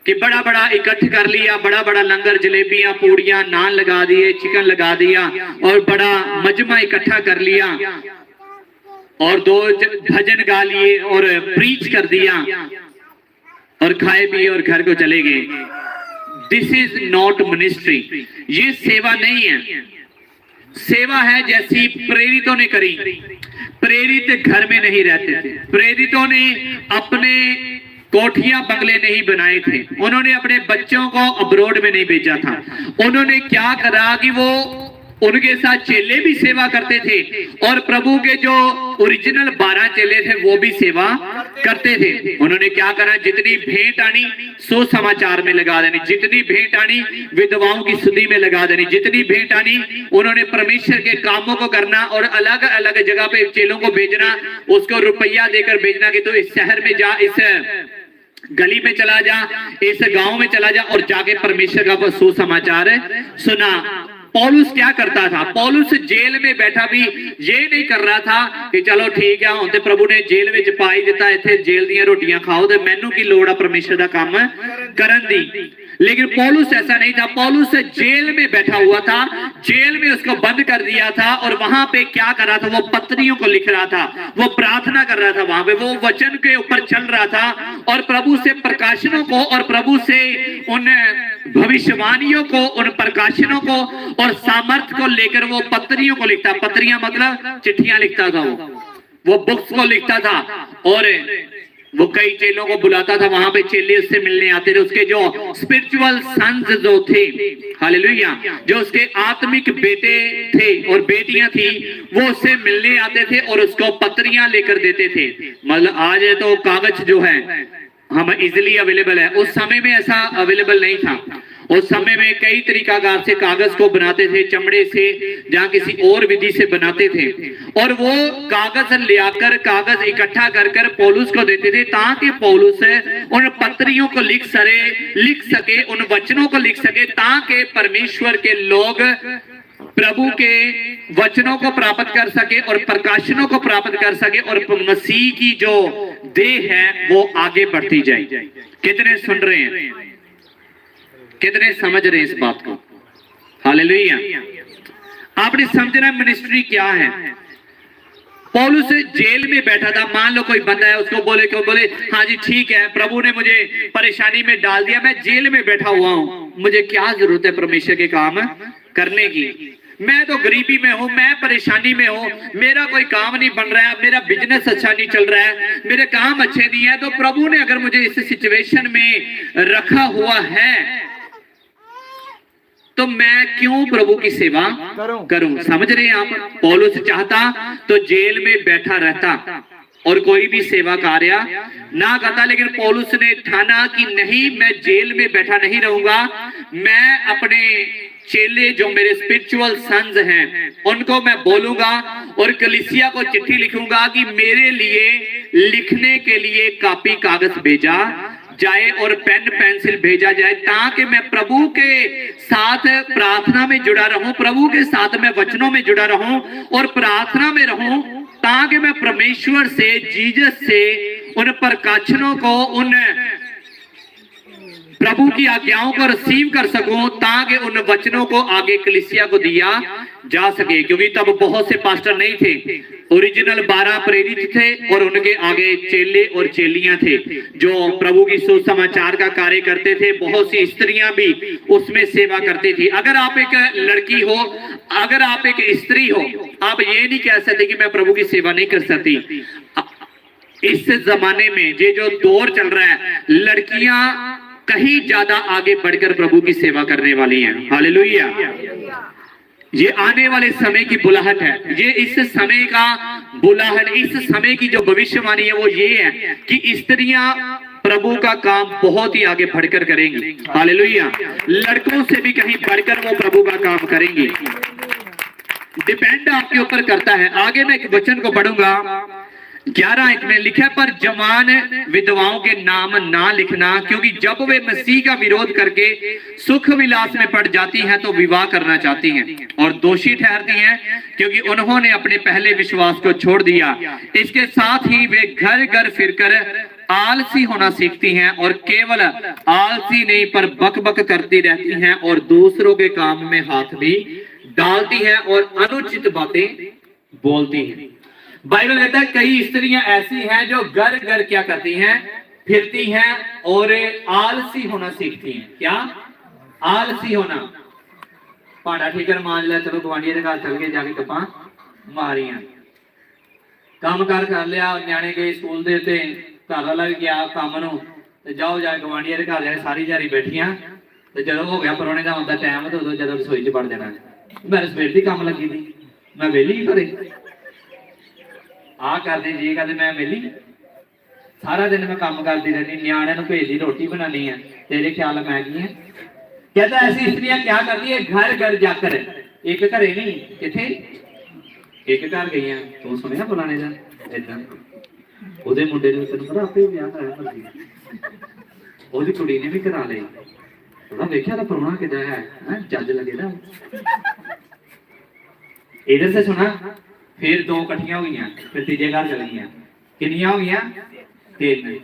कि बड़ा बड़ा इकट्ठ कर लिया, बड़ा बड़ा लंगर, जलेबियां, पूड़ियां, नान लगा दिए, चिकन लगा दिया और बड़ा मजमा इकट्ठा कर लिया और 2 भजन गा लिए और प्रीच कर दिया और खाए पिए और घर को चले गए। This is not ministry. ये सेवा नहीं है। सेवा है जैसी प्रेरितों ने करी। प्रेरित घर में नहीं रहते थे। प्रेरितों ने अपने कोठियां बंगले नहीं बनाए थे। उन्होंने अपने बच्चों को अब्रोड में नहीं भेजा था। उन्होंने क्या करा कि वो उनके साथ चेले भी सेवा करते थे और प्रभु के जो ओरिजिनल 12 चेले थे वो भी सेवा करते थे। उन्होंने क्या करा? जितनी भेंट आनी सुसमाचार में लगा देनी, जितनी भेंट आनी विधवाओं की सुधि में लगा देनी, जितनी भेंट आनी उन्होंने परमेश्वर के कामों को करना और अलग अलग जगह पे चेलों को भेजना, उसको रुपया देकर भेजना कि तो इस शहर में जा, इस गली में चला जा, इस गांव में चला जा और जाके परमेश्वर का वो सुसमाचार सुना। पौलुस क्या करता था? पौलुस जेल में बैठा भी ये नहीं कर रहा था कि चलो ठीक है हुण ते प्रभु ने जेल में पाई दिता, इत्थे जेल दी रोटियां खाओ ते मैनू की लोड़ है परमेश्वर दा काम करन दी। लेकिन पौलुस ऐसा नहीं था। पौलुस जेल में बैठा हुआ था, जेल में उसको बंद कर दिया था और वहां पे क्या कर रहा था? वो पत्रियों को लिख रहा था, वो प्रार्थना कर रहा था, वहां पे वो वचन के ऊपर चल रहा था और प्रभु से प्रकाशनों को और प्रभु से उन भविष्यवाणियों को, उन प्रकाशनों को और सामर्थ्य को लेकर वो पत्रियों को लिखता। पत्रियां मतलब चिट्ठियां लिखता था, वो बुक्स को लिखता था और वो कई चेलों को बुलाता था। वहां पे चेले उससे मिलने आते थे। उसके जो स्पिरिचुअल सन्स जो थे, हालेलुया, जो उसके आत्मिक बेटे थे और बेटियां थी, वो उससे मिलने आते थे और उसको पत्रियां लेकर देते थे। मतलब आज तो कागज जो है हम इजिली अवेलेबल है, उस समय में ऐसा अवेलेबल नहीं था। उस समय में कई तरीकाकार से कागज को बनाते थे, चमड़े से, जहां किसी और विधि से बनाते थे और वो कागज ले आकर कागज इकट्ठा कर कर पौलुस को देते थे ताकि पौलुस उन पत्रियों को लिख सके, उन वचनों को लिख सके, ताकि परमेश्वर के लोग प्रभु के वचनों को प्राप्त कर सके और प्रकाशनों को प्राप्त कर सके और मसीह की जो देह है वो आगे बढ़ती जाए। कितने सुन रहे हैं? कितने समझ रहे हैं इस बात को? हालेलुया। आपने समझना मिनिस्ट्री क्या है। पौलुस जेल में बैठा था। मान लो कोई बंदा है, उसको बोले हाँ जी ठीक है, प्रभु ने मुझे परेशानी में डाल दिया, मैं जेल में बैठा हुआ हूं, मुझे क्या जरूरत है परमेश्वर के काम करने की? मैं तो गरीबी में हूं, मैं परेशानी में हूं, मेरा कोई काम नहीं बन रहा है, मेरा बिजनेस अच्छा नहीं चल रहा है, मेरे काम अच्छे नहीं है, तो प्रभु ने अगर मुझे इस सिचुएशन में रखा हुआ है तो मैं क्यों प्रभु की सेवा करूं? समझ रहे हैं आप? पौलुस चाहता तो जेल में बैठा रहता और कोई भी सेवा कार्य ना करता, लेकिन पौलुस ने ठाना कि नहीं, मैं जेल में बैठा नहीं रहूंगा, मैं अपने चेले जो मेरे स्पिरिचुअल सन्स हैं उनको मैं बोलूंगा और कलीसिया को चिट्ठी लिखूंगा कि मेरे लिए लिखने के लिए कॉपी कागज भेजा जाए और पेन पेंसिल भेजा जाए, ताकि मैं प्रभु के साथ प्रार्थना में जुड़ा रहूं, प्रभु के साथ मैं वचनों में जुड़ा रहूं और प्रार्थना में रहूं, ताकि मैं परमेश्वर से, जीसस से उन प्रकाशनों को, उन प्रभु की आज्ञाओं को रिसीव कर सकूं, ताकि उन वचनों को आगे कलीसिया को दिया जा सके। क्योंकि तब बहुत से पास्टर नहीं थे, ओरिजिनल 12 प्रेरित थे और उनके आगे चेले और चेलियां थे जो प्रभु की सुसमाचार का कार्य करते थे। बहुत सी स्त्रियां भी उसमें सेवा करती थी। अगर आप एक लड़की हो, अगर आप एक स्त्री हो, आप ये नहीं कह सकते कि मैं प्रभु की सेवा नहीं कर सकती। इस जमाने में ये जो दौर चल रहा है, लड़कियां कहीं ज्यादा आगे बढ़कर प्रभु की सेवा करने वाली हैं। हालेलुया। ये आने वाले समय की बुलाहट है। ये इस समय का बुलाहट, इस समय की जो भविष्यवाणी है वो ये है कि स्त्रियां प्रभु का काम बहुत ही आगे बढ़कर करेंगी। हालेलुया। लड़कों से भी कहीं बढ़कर वो प्रभु का काम करेंगी। डिपेंड आपके ऊपर करता है। आगे मैं एक वचन को पढ़ूंगा, 11 में लिखा, पर जवान विधवाओं के नाम ना लिखना, क्योंकि जब वे मसीह का विरोध करके सुख विलास में पड़ जाती हैं तो विवाह करना चाहती हैं और दोषी ठहरती हैं, क्योंकि उन्होंने अपने पहले विश्वास को छोड़ दिया। इसके साथ ही वे घर घर फिरकर आलसी होना सीखती हैं और केवल आलसी नहीं पर बक करती रहती हैं और दूसरों के काम में हाथ भी डालती हैं और अनुचित बातें बोलती हैं। बाइबल कहता है कई स्त्रियां ऐसी हैं जो घर घर क्या करती हैं, फिरती हैं और आलसी होना सीखती हैं। क्या? आलसी होना। भाड़ा ठीकर मान लिया, चलो गवांढिया के घर चल के जाके गप्पां मारियां, काम कर लिया, न्याणे गए स्कूल दे ते घर वाला भी गया काम नूं ते जाओ जाके गवांढिया के घर जाके सारी दिहाड़ी बैठियां ते जदों हो गया परौणे दा आउंदा टाइम ते उदों जदों रसोई च वड़ जाना, मैं सवेर दी काम लगी थी, मैं वेली घरे आ करते जी कहते मैं वेली, सारा दिन मैं काम करती रहनी, न्याणे नूं भेजदी रोटी बनानी है, तेरे ख्याल मैं की है। कहता ऐसी स्त्रियां क्या करती है, घर घर जाकर, एक घरे नहीं किथे एक घर गई है। तू सुनिया पुराने दिन इदां ਉਹਦੇ ਮੁੰਡੇ ਨੂੰ ਤੈਨੂੰ ਪਤਾ ਆਪੇ ਵਿਆਹ ਕਰਾਇਆ ਮਰਦੀ, ਉਹਦੀ ਕੁੜੀ ਨੇ ਵੀ ਕਰਾ ਲਈ, ਉਹਦਾ ਵੇਖਿਆ ਤਾਂ ਪਰੋਣਾ ਕਿਦਾਂ ਹੈ, ਜੱਜ ਲੱਗੇਦਾ। इधर से सुना, फिर 2 इकट्ठियां हुई, फिर तीजे घर चल गई, कितनियां हो गई? 3।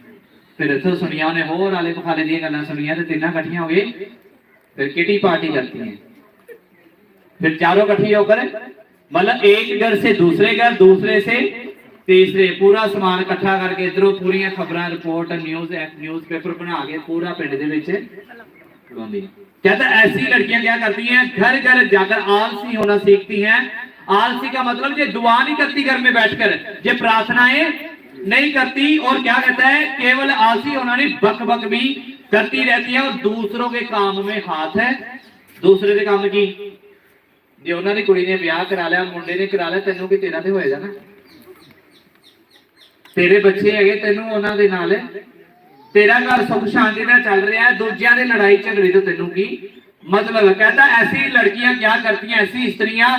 फिर इथों सुनिया उन्हें होर आले पखाले दी गल्लां सुनिया तो 3 इकट्ठियां हो गई। फिर किटी पार्टी करती हैं, फिर चारों इकट्ठी होकर मतलब एक घर से दूसरे घर, दूसरे से तीसरे, पूरा सामान इकट्ठा करके इधरों पूरी खबरां रिपोर्ट न्यूज़ पेपर बना के पूरा पिंड दे विच लाउंदी। कहता ऐसी लड़कियां क्या करती हैं, घर घर जाकर आलसी होना सीखती हैं। आलसी का मतलब ये दुआ नहीं करती घर में बैठकर, ये प्रार्थनाएं नहीं करती, और क्या कहता है केवल आलसी होना नहीं बक भी करती रहती है और दूसरों के काम में हाथ है। दूसरे के काम की जे उन्होंने कुड़ी ने ब्याह करा लिया, मुंडे ने करा लिया, तेनों की तेरा तो होएगा ना, तेरे बच्चे है तेनों उन्हां दे नाल, तेरा घर सुख शांति नाल चल रहा है, दूजियां दे लड़ाई झगड़े तो तेनों की मतलब। कहता ऐसी लड़कियां क्या करती हैं, ऐसी स्त्रियां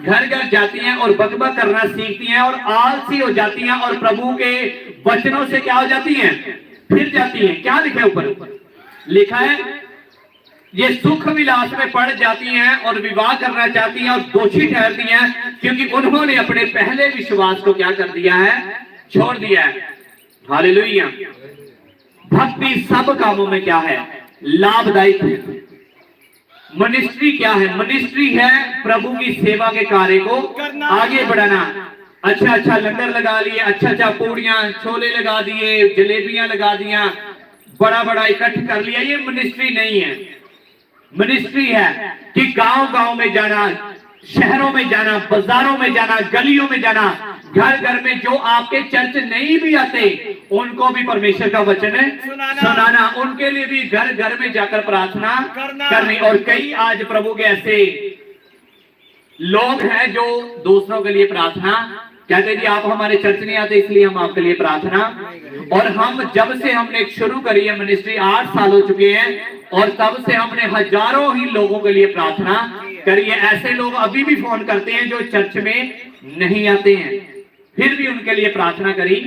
घर घर जाती हैं और बकबक करना सीखती हैं और आलसी हो जाती हैं और प्रभु के वचनों से क्या हो जाती हैं, फिर जाती हैं। क्या लिखा है ऊपर? लिखा है ये सुख विलास में पड़ जाती हैं और विवाह करना चाहती हैं और दोषी ठहरती हैं, क्योंकि उन्होंने अपने पहले विश्वास को क्या कर दिया है, छोड़ दिया है। हालेलुया। भक्ति सब कामों में क्या है, लाभदायक है। मिनिस्ट्री क्या है? मिनिस्ट्री है प्रभु की सेवा के कार्य को आगे बढ़ाना। अच्छा लंगर लगा लिए, अच्छा पूड़ियां छोले लगा दिए, जलेबियां लगा दिया, बड़ा इकट्ठ कर लिया, ये मिनिस्ट्री नहीं है। मिनिस्ट्री है कि गांव में जाना, शहरों में जाना, बाजारों में जाना, गलियों में जाना, घर घर में जो आपके चर्च नहीं भी आते उनको भी परमेश्वर का वचन सुनाना, उनके लिए भी घर घर में जाकर प्रार्थना करनी। और कई आज प्रभु के ऐसे लोग हैं जो दूसरों के लिए प्रार्थना कहते जी आप हमारे चर्च नहीं आते इसलिए हम आपके लिए प्रार्थना। और हम जब से हमने शुरू करी है मिनिस्ट्री 8 साल हो चुके हैं और तब से हमने हजारों ही लोगों के लिए प्रार्थना करी है। ऐसे लोग अभी भी फोन करते हैं जो चर्च में नहीं आते हैं, फिर भी उनके लिए प्रार्थना करी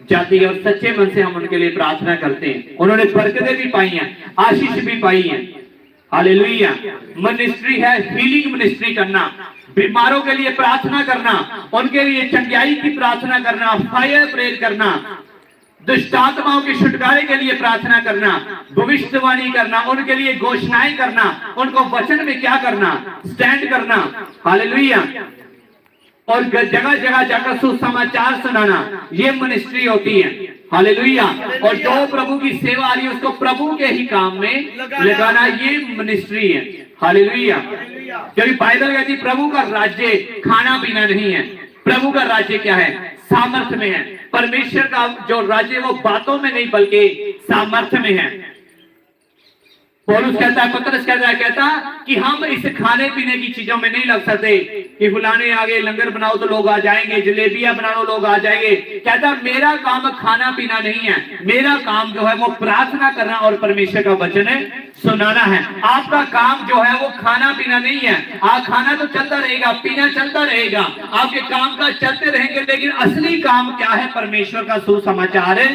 जाती है और सच्चे मन से हम उनके लिए प्रार्थना करते हैं। उन्होंने बरकतें भी पाई हैं, आशीष भी पाई है। हालेलुया। मिनिस्ट्री है हीलिंग मिनिस्ट्री करना, बीमारों के लिए प्रार्थना करना, उनके लिए चंगाई की प्रार्थना करना, फायर प्रेयर करना। दुष्ट आत्माओं के छुटकारे के लिए प्रार्थना करना, भविष्यवाणी करना, उनके लिए घोषणाएं करना, उनको वचन में क्या करना, स्टैंड करना। हालेलुया। और जगह जगह जाकर सुसमाचार सुनाना, ये मिनिस्ट्री होती है। हालेलुया। और जो प्रभु की सेवा आ रही है उसको प्रभु के ही काम में लगाना, ये मिनिस्ट्री है। हालेलुया। क्योंकि बाइबल कहती है प्रभु का राज्य खाना पीना नहीं है, प्रभु का राज्य क्या है, सामर्थ्य में है। परमेश्वर का जो राज्य वो बातों में नहीं बल्कि सामर्थ्य में है। पौलुस कहता है, पतरस कहता कि हम इस खाने पीने की चीजों में नहीं लग सकते कि फुलाने आगे लंगर बनाओ तो लोग आ जाएंगे, जलेबियां बनाओ लोग आ जाएंगे। कहता मेरा काम खाना पीना नहीं है, मेरा काम जो है वो प्रार्थना करना और परमेश्वर का वचन सुनाना है। आपका काम जो है वो खाना पीना नहीं है। खाना तो चलता रहेगा, पीना चलता रहेगा, आपके काम का चलते रहेंगे, लेकिन असली काम क्या है, परमेश्वर का सुसमाचार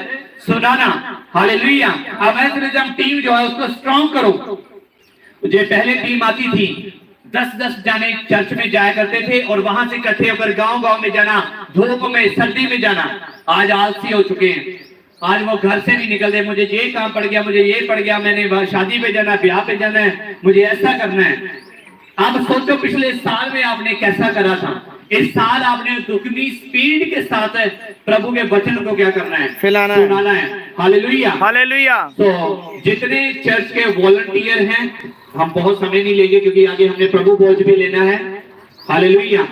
सुनाना। हालेलुया। इवेंजलिज्म टीम जो है उसको स्ट्रॉन्ग करो। जो पहले टीम आती थी 10-10 जाने चर्च में जाया करते थे और वहां से इकट्ठे होकर गांव-गांव में जाना, धूप में सर्दी में जाना। आज आलसी हो चुके हैं, आज वो घर से नहीं निकलते। मुझे ये काम पड़ गया, मुझे ये पड़ गया, मैंने शादी पे जाना, ब्याह पे जाना है, मुझे ऐसा करना है। आप सोचो पिछले साल में आपने कैसा करा था, इस साल आपने दुगनी स्पीड के साथ प्रभु के वचन को क्या करना है, फैलाना है। हालेलुया। हालेलुया। तो जितने चर्च के वॉलंटियर हैं, हम बहुत समय नहीं लेंगे क्योंकि आगे हमने प्रभु भोज भी लेना है। हालेलुया।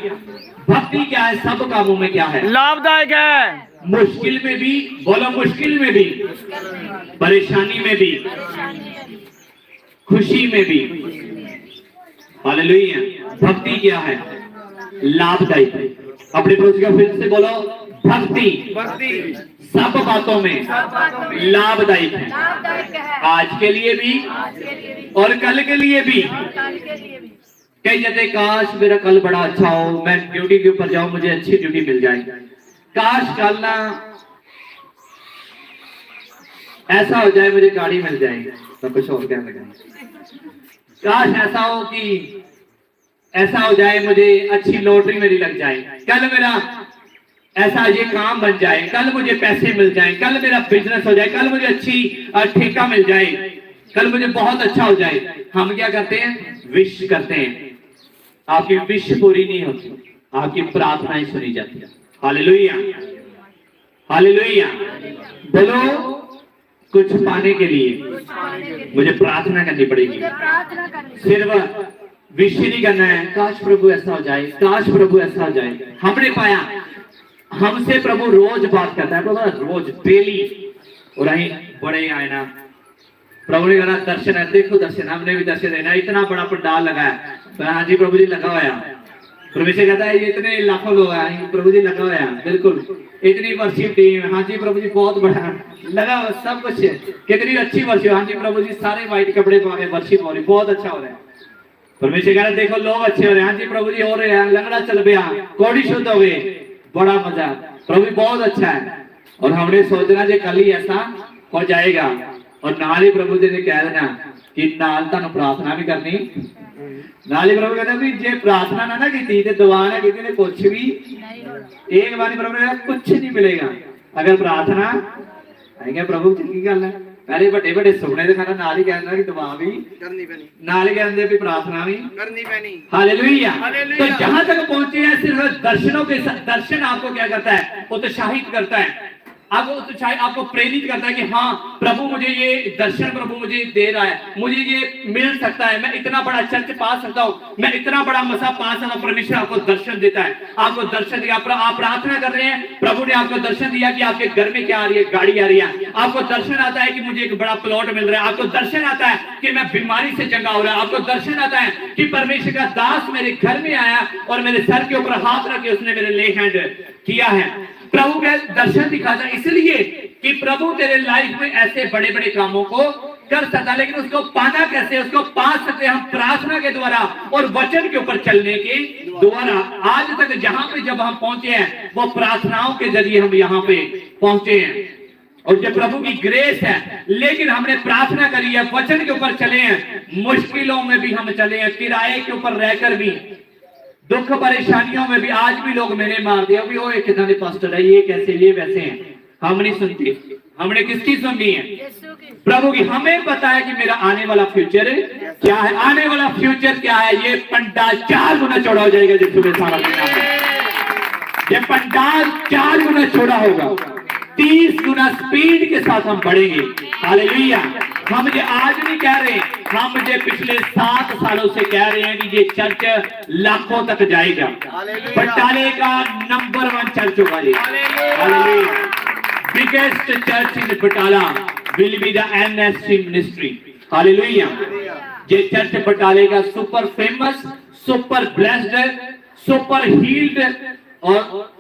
भक्ति क्या है, सब कामों में क्या है, लाभदायक है। मुश्किल में भी, बोलो मुश्किल में भी, परेशानी में भी, खुशी में भी। हालेलुया। भक्ति क्या है, लाभदायक है। अपने पड़ोसी का फिर से बोलो, भक्ति सब बातों में लाभदायक है, आज के लिए भी और कल के लिए भी। कई जाते काश मेरा कल बड़ा अच्छा हो, मैं ड्यूटी के ऊपर जाऊं, मुझे अच्छी ड्यूटी मिल जाए। काश कल ना ऐसा हो जाए, मुझे गाड़ी मिल जाए। तो कुछ और क्या लगा, काश ऐसा हो कि ऐसा हो जाए, मुझे अच्छी लॉटरी मेरी लग जाए, कल मेरा ऐसा ये काम बन जाए, कल मुझे पैसे मिल जाए, कल मेरा बिजनेस हो जाए, कल मुझे अच्छी ठेका मिल जाए, कल मुझे बहुत अच्छा हो जाए। हम क्या करते हैं, विश करते हैं। आपकी विश पूरी नहीं होती, आपकी प्रार्थनाएं सुनी जाती है। हालेलुया। हालेलुया। बोलो, कुछ पाने के लिए मुझे प्रार्थना करनी पड़ेगी। सिर्फ विश नहीं करना है, काश प्रभु ऐसा हो जाए, काश प्रभु ऐसा हो जाए। हमने पाया, हमसे प्रभु रोज बात करता है, प्रभु रोज डेली। और अं बड़े आए ना, प्रभु ने कहा दर्शन है, देखो दर्शन, हमने भी दर्शन देना। इतना बड़ा पंडाल लगाया, हाँ जी प्रभु जी लगा हुआ। प्रभु से कहता है ये इतने लाखों लोग आए, प्रभु जी लगा हुआ, बिल्कुल इतनी वर्शिप टीम, हाँ जी प्रभु जी बहुत बड़ा लगा हुआ, सब कुछ कितनी अच्छी वर्शिप, हाँ जी प्रभु जी सारे व्हाइट कपड़े पहने वर्शिप हो रही, बहुत अच्छा हो रहा है। परमेश्वर कह रहे देखो लोग अच्छे हो रहे हैं, हाँ जी प्रभु जी हो रहे हैं, लंगड़ा चल गया, कोड़ी शुद्ध हो गए, बड़ा मजा, प्रभु बहुत अच्छा है। और हमने सोचना जो कल ही ऐसा हो जाएगा, और नाल ही प्रभु जी ने कह देना कि नाल तुहानू प्रार्थना भी करनी। नाल ही प्रभु कहते भी जे प्रार्थना ना की ते दुआ ना की ते कुछ भी एक बार प्रभु ने कुछ नहीं मिलेगा। अगर प्रार्थना है प्रभु चंगी गल है, पहले बड़े बड़े सुपने दिखाना, नाल ही कहना कि दुआ भी करनी पैनी, नाल ही कहते भी प्रार्थना भी करनी पैनी। हालेलुया। तो जहां तक पहुंचे हैं, सिर्फ दर्शनों के दर्शन आपको क्या करता है, उत्साहित करता है, आपको प्रेरित करता है कि हाँ प्रभु मुझे ये दर्शन प्रभु मुझे दे रहा है, मुझे ये मिल सकता है, मैं इतना बड़ा चर्च पा सकता हूँ, मैं इतना बड़ा मसा पा सकता हूँ। परमेश्वर आपको दर्शन देता है, आपको दर्शन दिया। आप प्रार्थना कर रहे हैं, प्रभु ने आपको दर्शन दिया कि आपके घर में क्या आ रही है, गाड़ी आ रही है। आपको दर्शन आता है कि मुझे एक बड़ा प्लॉट मिल रहा है। आपको दर्शन आता है कि मैं बीमारी से चंगा हो रहा है। आपको दर्शन आता है कि परमेश्वर का दास मेरे घर में आया और मेरे सर के ऊपर हाथ रख के उसने मेरे ले हैंड किया है। प्रभु का दर्शन दिखाता है इसलिए कि प्रभु तेरे लाइफ में ऐसे बड़े बड़े कामों को कर सकता है, लेकिन उसको पाना कैसे, उसको पा सकते हम प्रार्थना के द्वारा और वचन के ऊपर चलने के द्वारा। आज तक जहां पे जब हम पहुंचे हैं वो प्रार्थनाओं के जरिए हम यहाँ पे पहुंचे हैं, और जब प्रभु की ग्रेस है, लेकिन हमने प्रार्थना करी है, वचन के ऊपर चले हैं, मुश्किलों में भी हम चले हैं, किराए के ऊपर रहकर भी, दुख परेशानियों में भी। आज भी लोग मेरे मार दिया भी, वो एक कितना पास्टर है, ये कैसे, ये वैसे हैं, हम नहीं सुनते। हमने किसकी सुननी है? प्रभु की। हमें पता है कि मेरा आने वाला फ्यूचर क्या है। आने वाला फ्यूचर क्या है? ये पंडाल 4 गुना चौड़ा हो जाएगा जब सुबह सारा ये पंडाल 4 गुना चौड़ा होगा, 30 गुना स्पीड के साथ हम बढ़ेंगे। हालेलुया। हम ये आज नहीं कह रहे, हम ये पिछले 7 सालों से कह रहे हैं कि ये चर्च लाखों तक जाएगा। बटाले का नंबर 1 चर्च होगा ये। Hallelujah. Biggest church in Batala will be the NSC ministry. Hallelujah. ये चर्च बटाले का super famous, super blessed, super healed और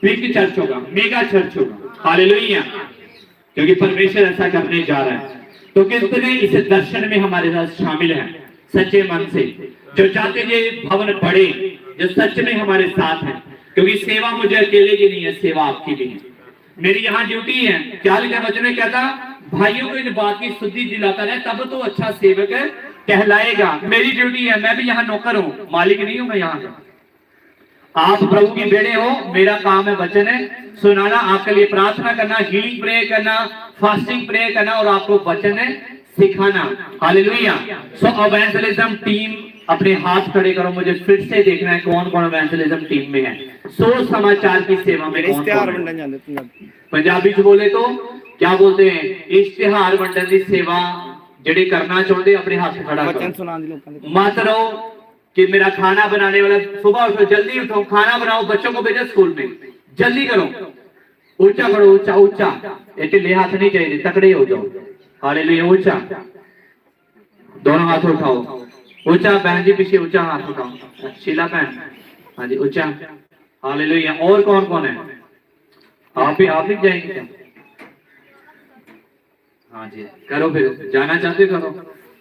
बिग चर्च होगा, मेगा चर्च होगा। हालेलुया। क्योंकि परमेश्वर ऐसा करने जा रहा है। तो कितने इस दर्शन में हमारे साथ शामिल हैं सच्चे मन से, जो चाहते ये भवन बढ़े, जो सच में हमारे साथ हैं। क्योंकि सेवा मुझे अकेले की नहीं है, सेवा आपकी भी है। मेरी यहाँ ड्यूटी है। क्या लिखा वचन में कहता, भाइयों को इन बात की शुद्धि दिलाता रहे, तब तो अच्छा सेवक कहलाएगा। मेरी ड्यूटी है, मैं भी यहाँ नौकर हूँ, मालिक नहीं हूँ मैं यहाँ का। आप प्रभु की बेड़े हो, मेरा काम है वचन है सुनाना, आपके लिए प्रार्थना करना, हीलिंग प्रे करना, फास्टिंग प्रे करना और आपको वचन है सिखाना। हालेलुया। सो इवेंजलिज्म टीम अपने हाथ खड़े करो, मुझे फिर से देखना है कौन कौन इवेंजलिज्म टीम में है। सोच समाचार की सेवा में कौन कौन है? पंजाबी च बोले तो क्या बोलते हैं? इश्तिहार वंडन की सेवा जेडे करना चाहते अपने हाथ खड़ा करो। मत रहो कि मेरा खाना बनाने वाला, सुबह उठो, जल्दी उठो, खाना बनाओ, बच्चों को भेजो स्कूल में, जल्दी करो, ऊंचा करो, ऊंचा ऊंचा, टिल्ले हाथ नहीं चाहिए, तकड़े हो जाओ। हालेलुया। ऊंचा, दोनों हाथ उठाओ, ऊंचा। बहन जी पीछे ऊंचा हाथ उठाओ, शीला बहन, हाँ जी ऊंचा। हालेलुया। और कौन कौन है? आप ही जाएंगे क्या? हाँ जी करो, फिर जाना चाहते करो।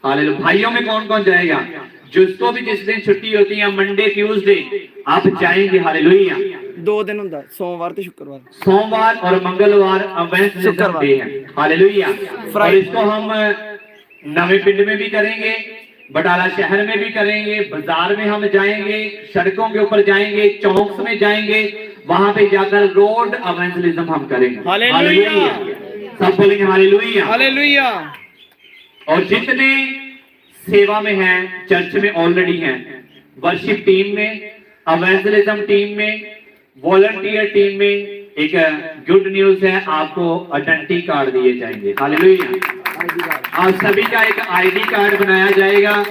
हालेलुया। भाइयों में कौन कौन जाएगा? जिसको भी जिस दिन छुट्टी होती है, मंडे ट्यूसडे आप जाएंगे। हालेलुया। 2 दिन होता, सोमवार तो शुक्रवार, सोमवार और मंगलवार शुक्रवार डे है। हालेलुया। और इसको हम नवे पिंड में भी करेंगे, बटाला शहर में भी करेंगे, बाजार में हम जाएंगे, सड़कों के ऊपर जाएंगे, चौक में जाएंगे, वहां पे जाकर रोड इवेंजलिज्म हम करेंगे। हालेलुया। सब बोलेंगे हालेलुया। हालेलुया। और जितने सेवा में हैं, चर्च में ऑलरेडी हैं, वर्शिप टीम में, इवेंजलिज्म टीम में, वॉलंटियर टीम में, एक गुड न्यूज है, आपको आइडेंटिटी कार्ड दिए जाएंगे। हालेलुया। आप सभी का एक आईडी कार्ड बनाया जाएगा।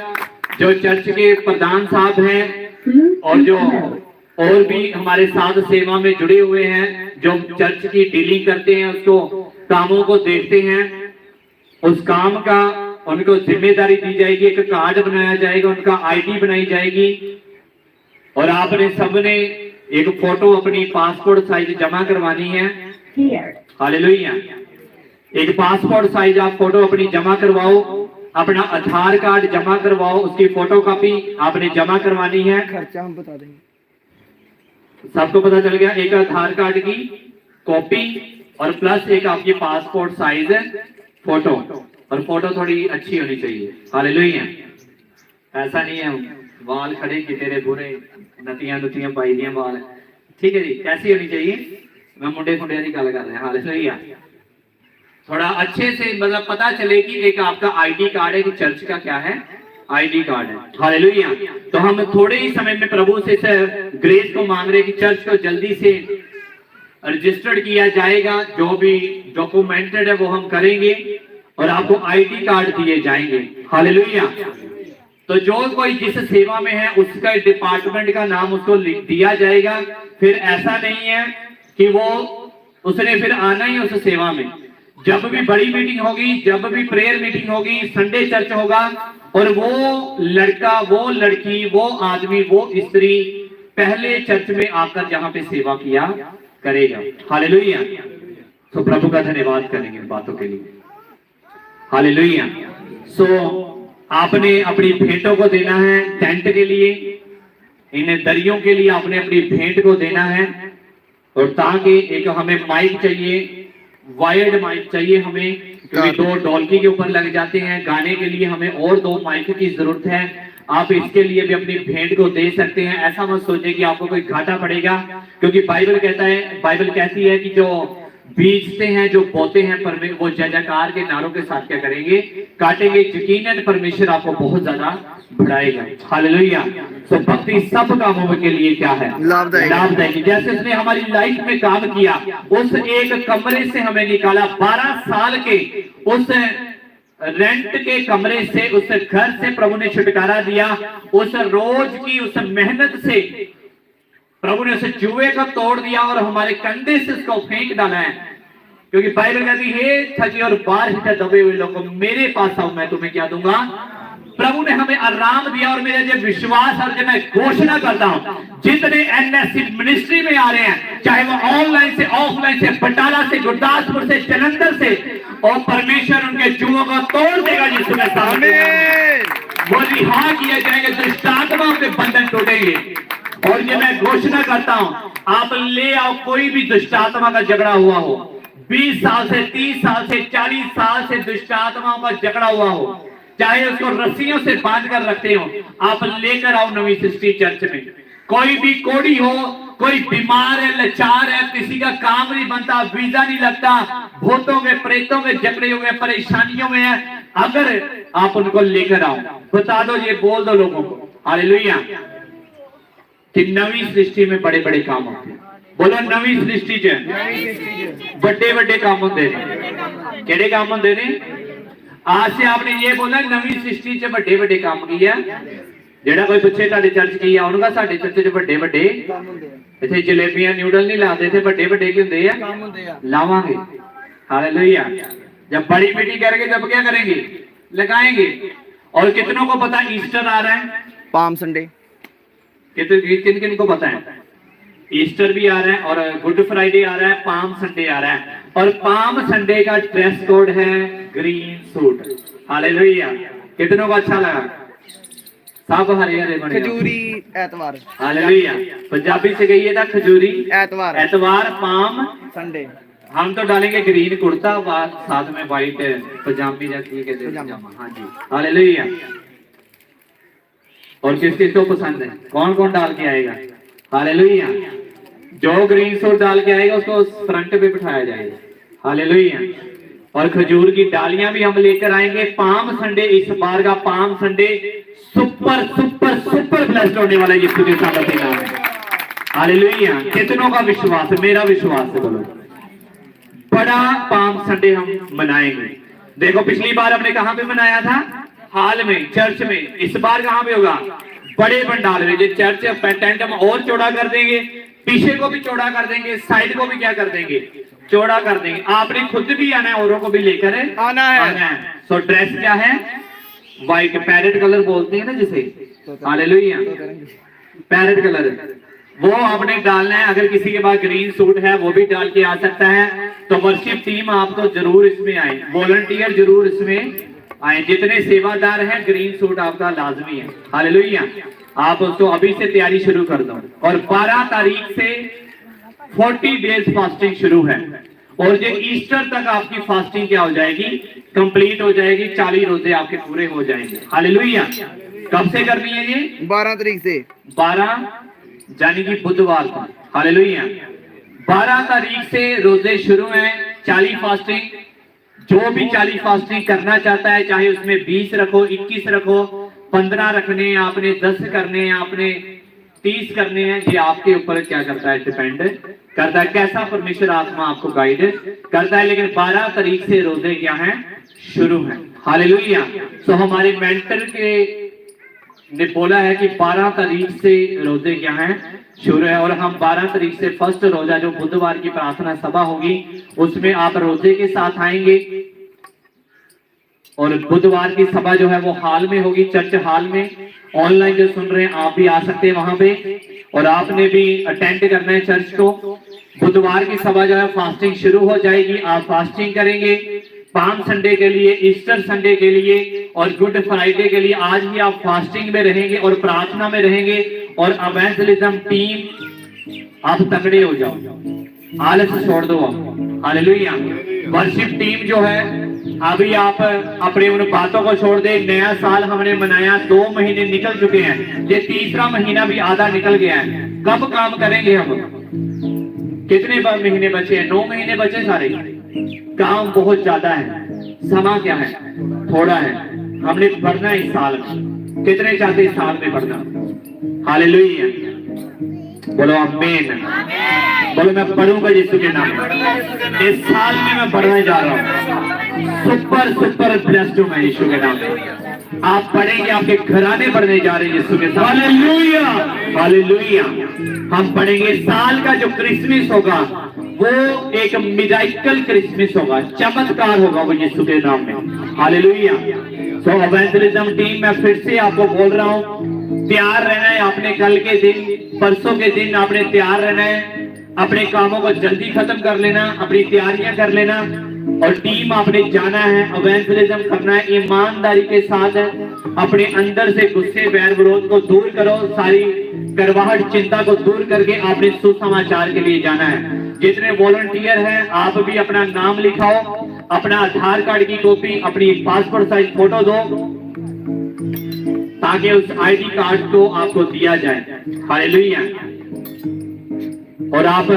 जो चर्च के प्रधान साहब हैं और जो और भी हमारे साथ सेवा में जुड़े हुए हैं, जो चर्च की डीलिंग करते हैं, उसको कामों को देखते हैं, उस काम का उनको जिम्मेदारी दी जाएगी। एक कार्ड बनाया जाएगा, उनका आईडी बनाई जाएगी और आपने सबने एक फोटो अपनी पासपोर्ट साइज जमा करवानी है। हालेलुया। एक पासपोर्ट साइज आप फोटो अपनी जमा करवाओ, अपना आधार कार्ड जमा करवाओ, उसकी फोटो कॉपी आपने जमा करवानी है। खर्चा हम बता देंगे, सबको पता चल गया। एक आधार कार्ड की कॉपी और प्लस एक आपकी पासपोर्ट साइज फोटो, और फोटो थोड़ी अच्छी होनी चाहिए। हालेलुया। ऐसा नहीं है बाल खड़े कि तेरे बुरे नतियां नुतियां पाई दियां बाल, ठीक है जी, कैसी होनी चाहिए? मैं मुंडे फुंडे की गल कर रहा हूं। हालेलुया। थोड़ा अच्छे से मतलब पता चले कि एक आपका आईडी कार्ड है कि चर्च का क्या है, आईडी कार्ड है। हालेलुया। तो हम थोड़े ही समय में प्रभु से ग्रेस को मांग रहे कि चर्च को जल्दी से रजिस्टर्ड किया जाएगा, जो भी डॉक्यूमेंटेड है वो हम करेंगे और आपको आईडी कार्ड दिए जाएंगे। हालेलुया। तो जो कोई जिस सेवा में है उसका डिपार्टमेंट का नाम उसको लिख दिया जाएगा। फिर ऐसा नहीं है कि वो उसने फिर आना ही उस सेवा में। जब भी बड़ी मीटिंग होगी, जब भी प्रेयर मीटिंग होगी, संडे चर्च होगा, और वो लड़का, वो लड़की, वो आदमी, वो स्त्री पहले चर्च में आकर जहां पे सेवा किया करेगा। हालेलुया। तो प्रभु का धन्यवाद करेंगे बातों के लिए। हालेलुया। सो आपने अपनी भेंटों को देना है टेंट के लिए, इन दरियों के लिए आपने अपनी भेंट को देना है। और ताकि एक हमें माइक चाहिए, वायर्ड माइक चाहिए हमें, क्योंकि 2 डोलकी के ऊपर लग जाते हैं। गाने के लिए हमें और 2 माइक की जरूरत है। आप इसके लिए भी अपनी भेंट को दे सकते हैं। ऐसा मत सोचिए कि आपको कोई घाटा पड़ेगा, क्योंकि बाइबल कहती है कि जो बीजते हैं जो बोते हैं परमेश्वर वो जय जयकार के नारों के साथ क्या करेंगे, काटेंगे। यकीनन परमेश्वर आपको बहुत ज्यादा बढ़ाएगा। हालेलुया। तो भक्ति सब कामों के लिए क्या है, लाभदायक। जैसे उसने हमारी लाइफ में काम किया, उस एक कमरे से हमें निकाला, 12 साल के उस रेंट के कमरे से, उस घर से प्रभु ने छुटकारा दिया। उस रोज की उस मेहनत से प्रभु ने उसे जुए को तोड़ दिया और हमारे कंधे से उसको फेंक डाला है। क्योंकि बाइबल कहती है, थके और बाहर हिट दबे हुए लोगों मेरे पास आओ, मैं तुम्हें क्या दूंगा। प्रभु ने हमें आराम दिया। और मेरा जब विश्वास और जब मैं घोषणा करता हूं, जितने एनएससी मिनिस्ट्री में आ रहे हैं, चाहे वो ऑनलाइन से, ऑफलाइन से, बटाला से, गुरदासपुर से, जलंधर से, और परमेश्वर उनके जुओं को तोड़ देगा जिसमें सामने वो रिहा किए जाएंगे, दुष्ट आत्माओं के बंधन टूटेंगे। और ये मैं घोषणा करता हूं, आप ले आओ कोई भी दुष्ट आत्मा का झगड़ा हुआ हो, 20 साल से, 30 साल से, 40 साल से दुष्ट आत्माओं का झगड़ा हुआ हो, चाहे उसको रस्सियों से बांध कर रखते हो, आप लेकर आओ नवी सृष्टि चर्च में। कोई भी कोड़ी हो, कोई बीमार है, लाचार है, किसी का काम नहीं बनता, वीजा नहीं लगता, भूतों में, प्रेतों में जकड़े हुए, परेशानियों में है, अगर आप उनको लेकर आओ, बता दो, ये बोल दो लोगों को, हालेलुया, कि नवी सृष्टि में बड़े बड़े काम होते हैं। बोलो नवी सृष्टि च बड़े बड़े काम होते हैं। केड़े काम होते हैं? आज से आपने ये बोला नवी सृष्टि च बड़े बड़े काम किया। जेड़ा कोई पूछे तुहाडे चर्च की आ, उन्होंने साडे चर्च च बड़े बड़े इत्थे जलेबियां न्यूडल नहीं लाते थे, बड़े बड़े की होंदे आ, लावांगे। हालेलुया। जब बड़ी मीटिंग करेंगे जब क्या करेंगे, लगाएंगे। और कितनों को पता ईस्टर आ रहा है, पाम संडे, किन किन को पता है? ईस्टर भी आ रहा है और गुड फ्राइडे आ रहा है, पाम संडे आ रहा है। और पाम संडे का ड्रेस कोड है ग्रीन सूट। हालेलुया। कितनों को अच्छा लगा? सब हरे हरे बने। खजूरी एतवार, हालेलुया। पंजाबी से कहिए था खजूरी एतवार, एतवार, पाम संडे। हम तो डालेंगे ग्रीन कुर्ता, साथ में व्हाइट पजामी जाती है, पजामा। हाँ जी, हालेलुया। और किस किस को पसंद है? कौन कौन डाल के आएगा? हालेलुया। जो ग्रीन सूट डाल के आएगा उसको फ्रंट पे बिठाया जाएगा। हालेलुया। और खजूर की डालियां भी हम लेकर आएंगे। पाम संडे, इस बार का palm Sunday super super super blessed होने वाला है यीशु के सामर्थ्य नाम में। हालेलुया। कितनों का विश्वास है? मेरा विश्वास है। बोलो बड़ा पाम संडे हम मनाएंगे। देखो पिछली बार हमने कहां पे मनाया था? हाल में, चर्च में। इस बार कहां पे होगा? बड़े पंडाल में। जो चर्च टेंट हम और चौड़ा कर देंगे, पीछे को भी चौड़ा कर देंगे, साइड को भी क्या कर देंगे? चौड़ा कर देंगे। आपने खुद भी आना है, औरों को भी लेकर आना है। सो ड्रेस क्या है? व्हाइट, पैरेट कलर बोलते हैं ना जिसे। हालेलुया। पैरेट कलर वो आपने डालना है। अगर किसी के पास ग्रीन सूट है वो भी डाल के आ सकता है। तो वर्शिप टीम आप तो जरूर इसमें आए, वॉलंटियर जरूर इसमें आए। जितने सेवादार हैं, ग्रीन सूट आपका लाजमी है। हालेलुया। आप उसको अभी से तैयारी शुरू कर दो। और 12 तारीख से 40 डेज फास्टिंग शुरू है। और ये ईस्टर तक आपकी फास्टिंग क्या हो जाएगी? कंप्लीट हो जाएगी। 40 रोजे आपके पूरे हो जाएंगे। हालेलुया। कब से करनी है ये? 12 तारीख से। 12 यानी कि बुधवार को। हालेलुया। 12 तारीख से रोजे शुरू हैं। 40 फास्टिंग। जो भी 40 फास्टिंग करना चाहता है, चाहे उसमें 20 रखो, 21 रखो, 15 रखने हैं आपने, 10 करने हैं आपने, 30 करने हैं, ये आपके ऊपर क्या करता है? डिपेंड करता है कैसा परमेश्वर आत्मा आपको गाइड करता है। लेकिन 12 तारीख से रोजे क्या हैं? शुरू हैं। हालेलुया। तो हमारे मेंटर के ने बोला है कि 12 तारीख से रोजे क्या हैं? शुरू है। और हम 12 तारीख से फर्स्ट रोजा, जो बुधवार की प्रार्थना सभा होगी, उसमें आप रोजे के साथ आएंगे। और बुधवार की सभा जो है वो हॉल में होगी, चर्च हॉल में। ऑनलाइन जो सुन रहे हैं आप भी आ सकते हैं वहां पे, और आपने भी अटेंड करना है चर्च को। बुधवार की सभा जो है फास्टिंग शुरू हो जाएगी। आप फास्टिंग करेंगे पाम संडे के लिए, ईस्टर संडे के लिए और गुड फ्राइडे के लिए। आज भी आप फास्टिंग में रहेंगे और प्रार्थना में रहेंगे। और इवेंजलिज्म टीम आप तगड़े हो जाओ, आलस छोड़ दो आप। हालेलुया। वर्शिप टीम जो है, अभी आप अपने उन बातों को छोड़ दे। नया साल हमने मनाया, 2 महीने निकल चुके हैं, ये तीसरा महीना भी आधा निकल गया है। कब काम करेंगे हम? कितने महीने बचे हैं? 9 महीने बचे सारे। काम बहुत ज्यादा है, समा क्या है? थोड़ा है। हमने पढ़ना है इस साल में। कितने चाहते इस साल में पढ़ना? हालेलुया, बोलो आमीन। बोलो मैं पढ़ूंगा यीशु के नाम में। इस साल में मैं पढ़ने जा रहा हूँ। सुपर सुपर ब्लेस्ड हूं मैं यीशु के नाम में। आप पढ़ेंगे, आपके घराने पढ़ने जा रहे हैं यीशु के साथ। Hallelujah, hallelujah. हम पढ़ेंगे साल का जो क्रिसमस होगा वो एक मिराकल क्रिसमस होगा, चमत्कार होगा वो यीशु के नाम में। हालेलुया। सो इवेंजलिज्म टीम, मैं फिर से आपको बोल रहा हूँ, तैयार रहना है। आपने कल के दिन, परसों के दिन आपने तैयार रहना है। अपने कामों को जल्दी खत्म कर लेना, अपनी तैयारियां कर लेना और टीम आपने जाना है, इवेंजलिज्म करना है ईमानदारी के साथ। अपने अंदर से गुस्से, बैर विरोध को दूर करो, सारी करवाहट, चिंता को दूर करके आपने सुसमाचार के लिए जाना है। जितने वॉलंटियर हैं आप भी अपना नाम लिखाओ, अपना आधार कार्ड की कॉपी, अपनी पासपोर्ट साइज फोटो दो ताकि उस आईडी कार्ड को आपको दिया जाए। हालेलुया। और आप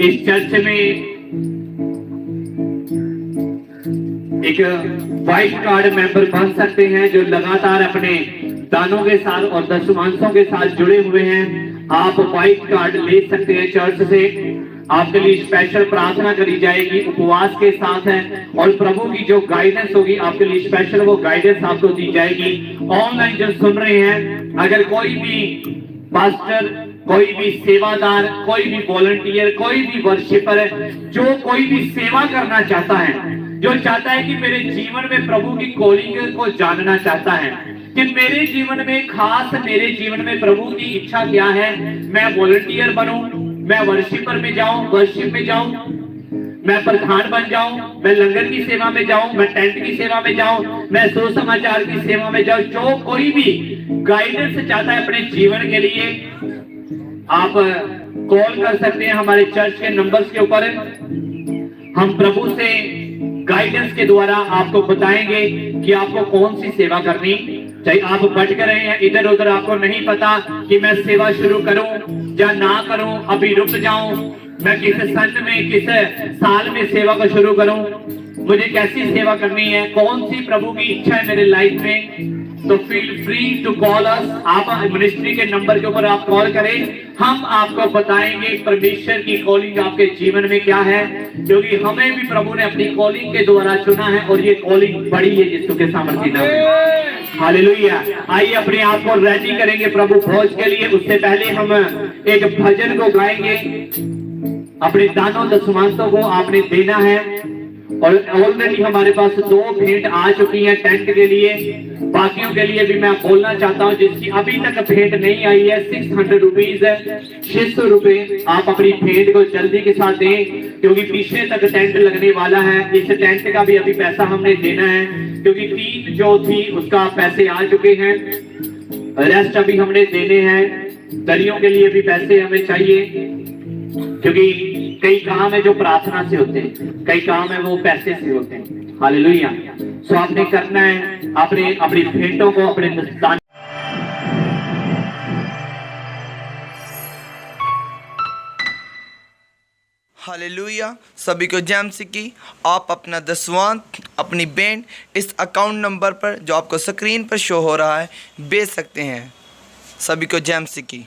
इस चर्च में एक वाइट कार्ड मेंबर बन सकते हैं जो लगातार अपने दानों के साथ और दशमांशों के साथ जुड़े हुए हैं। आप वाइट कार्ड ले सकते हैं चर्च से। आपके लिए स्पेशल प्रार्थना करी जाएगी उपवास के साथ है और प्रभु की जो गाइडेंस होगी आपके लिए स्पेशल वो गाइडेंस आपको दी जाएगी। ऑनलाइन जो सुन रहे हैं, अगर कोई भी पास्टर, कोई भी सेवादार, कोई भी वॉलंटियर, कोई भी वर्शिपर जो कोई भी सेवा करना चाहता है, जो चाहता है कि मेरे जीवन में प्रभु की कॉलिंग को जानना चाहता है कि मेरे जीवन में खास, मेरे जीवन में प्रभु की इच्छा क्या है, मैं वॉलंटियर बनूं, मैं वर्शिपर में जाऊं, वर्शिप में जाऊं, मैं प्रधान बन जाऊं, मैं लंगर की सेवा में जाऊं, मैं टेंट की सेवा में जाऊं, मैं सुसमाचार की सेवा में जाऊं। जो कोई भी गाइडेंस चाहता है अपने जीवन के लिए, आप कॉल कर सकते हैं हमारे चर्च के नंबर्स के ऊपर। हम प्रभु से गाइडेंस के द्वारा आपको बताएंगे कि आपको कौन सी सेवा करनी। चाहे आप भटक रहे हैं इधर उधर, आपको नहीं पता कि मैं सेवा शुरू करूं या ना करूं, अभी रुक जाऊं, मैं किस सन में, किस साल में सेवा को शुरू करूं, मुझे कैसी सेवा करनी है, कौन सी प्रभु की इच्छा है मेरे लाइफ में, तो feel free to call us. आप मिनिस्ट्री के नंबर के ऊपर आप कॉल करें, हम आपको बताएंगे परमेश्वर की कॉलिंग आपके जीवन में क्या है, क्योंकि हमें भी प्रभु ने अपनी कॉलिंग के द्वारा चुना है और ये कॉलिंग बड़ी है यीशु के सामर्थ्य नाम में। हालेलुया। आइए अपने आप को रेडी करेंगे प्रभु भोज के लिए। उससे पहले हम एक भजन को गाएंगे। अपने दानों दशमांशों को आपने देना है और ऑलरेडी हमारे पास 2 भेंट आ चुकी हैं टेंट के लिए। बाकियों के लिए भी मैं बोलना चाहता हूं, जिसकी अभी तक भेंट नहीं आई है, 600 रुपीज है, 600 रुपए आप अपनी भेंट को जल्दी के साथ दें, क्योंकि पीछे तक टेंट लगने वाला है। इस टेंट का भी अभी पैसा हमने देना है, क्योंकि 3 जो थी उसका पैसे आ चुके हैं, रेस्ट अभी हमने देने हैं। दरियों के लिए भी पैसे हमें चाहिए, क्योंकि कई काम है जो प्रार्थना से होते हैं, कई काम है वो पैसे से होते हैं। हालेलुया। सो आपने करना है, आपने अपनी भेंटों को अपने दान। हालेलुया। सभी को जय मसीह की। आप अपना दशवांश, अपनी भेंट इस अकाउंट नंबर पर जो आपको स्क्रीन पर शो हो रहा है भेज सकते हैं। सभी को जय मसीह की।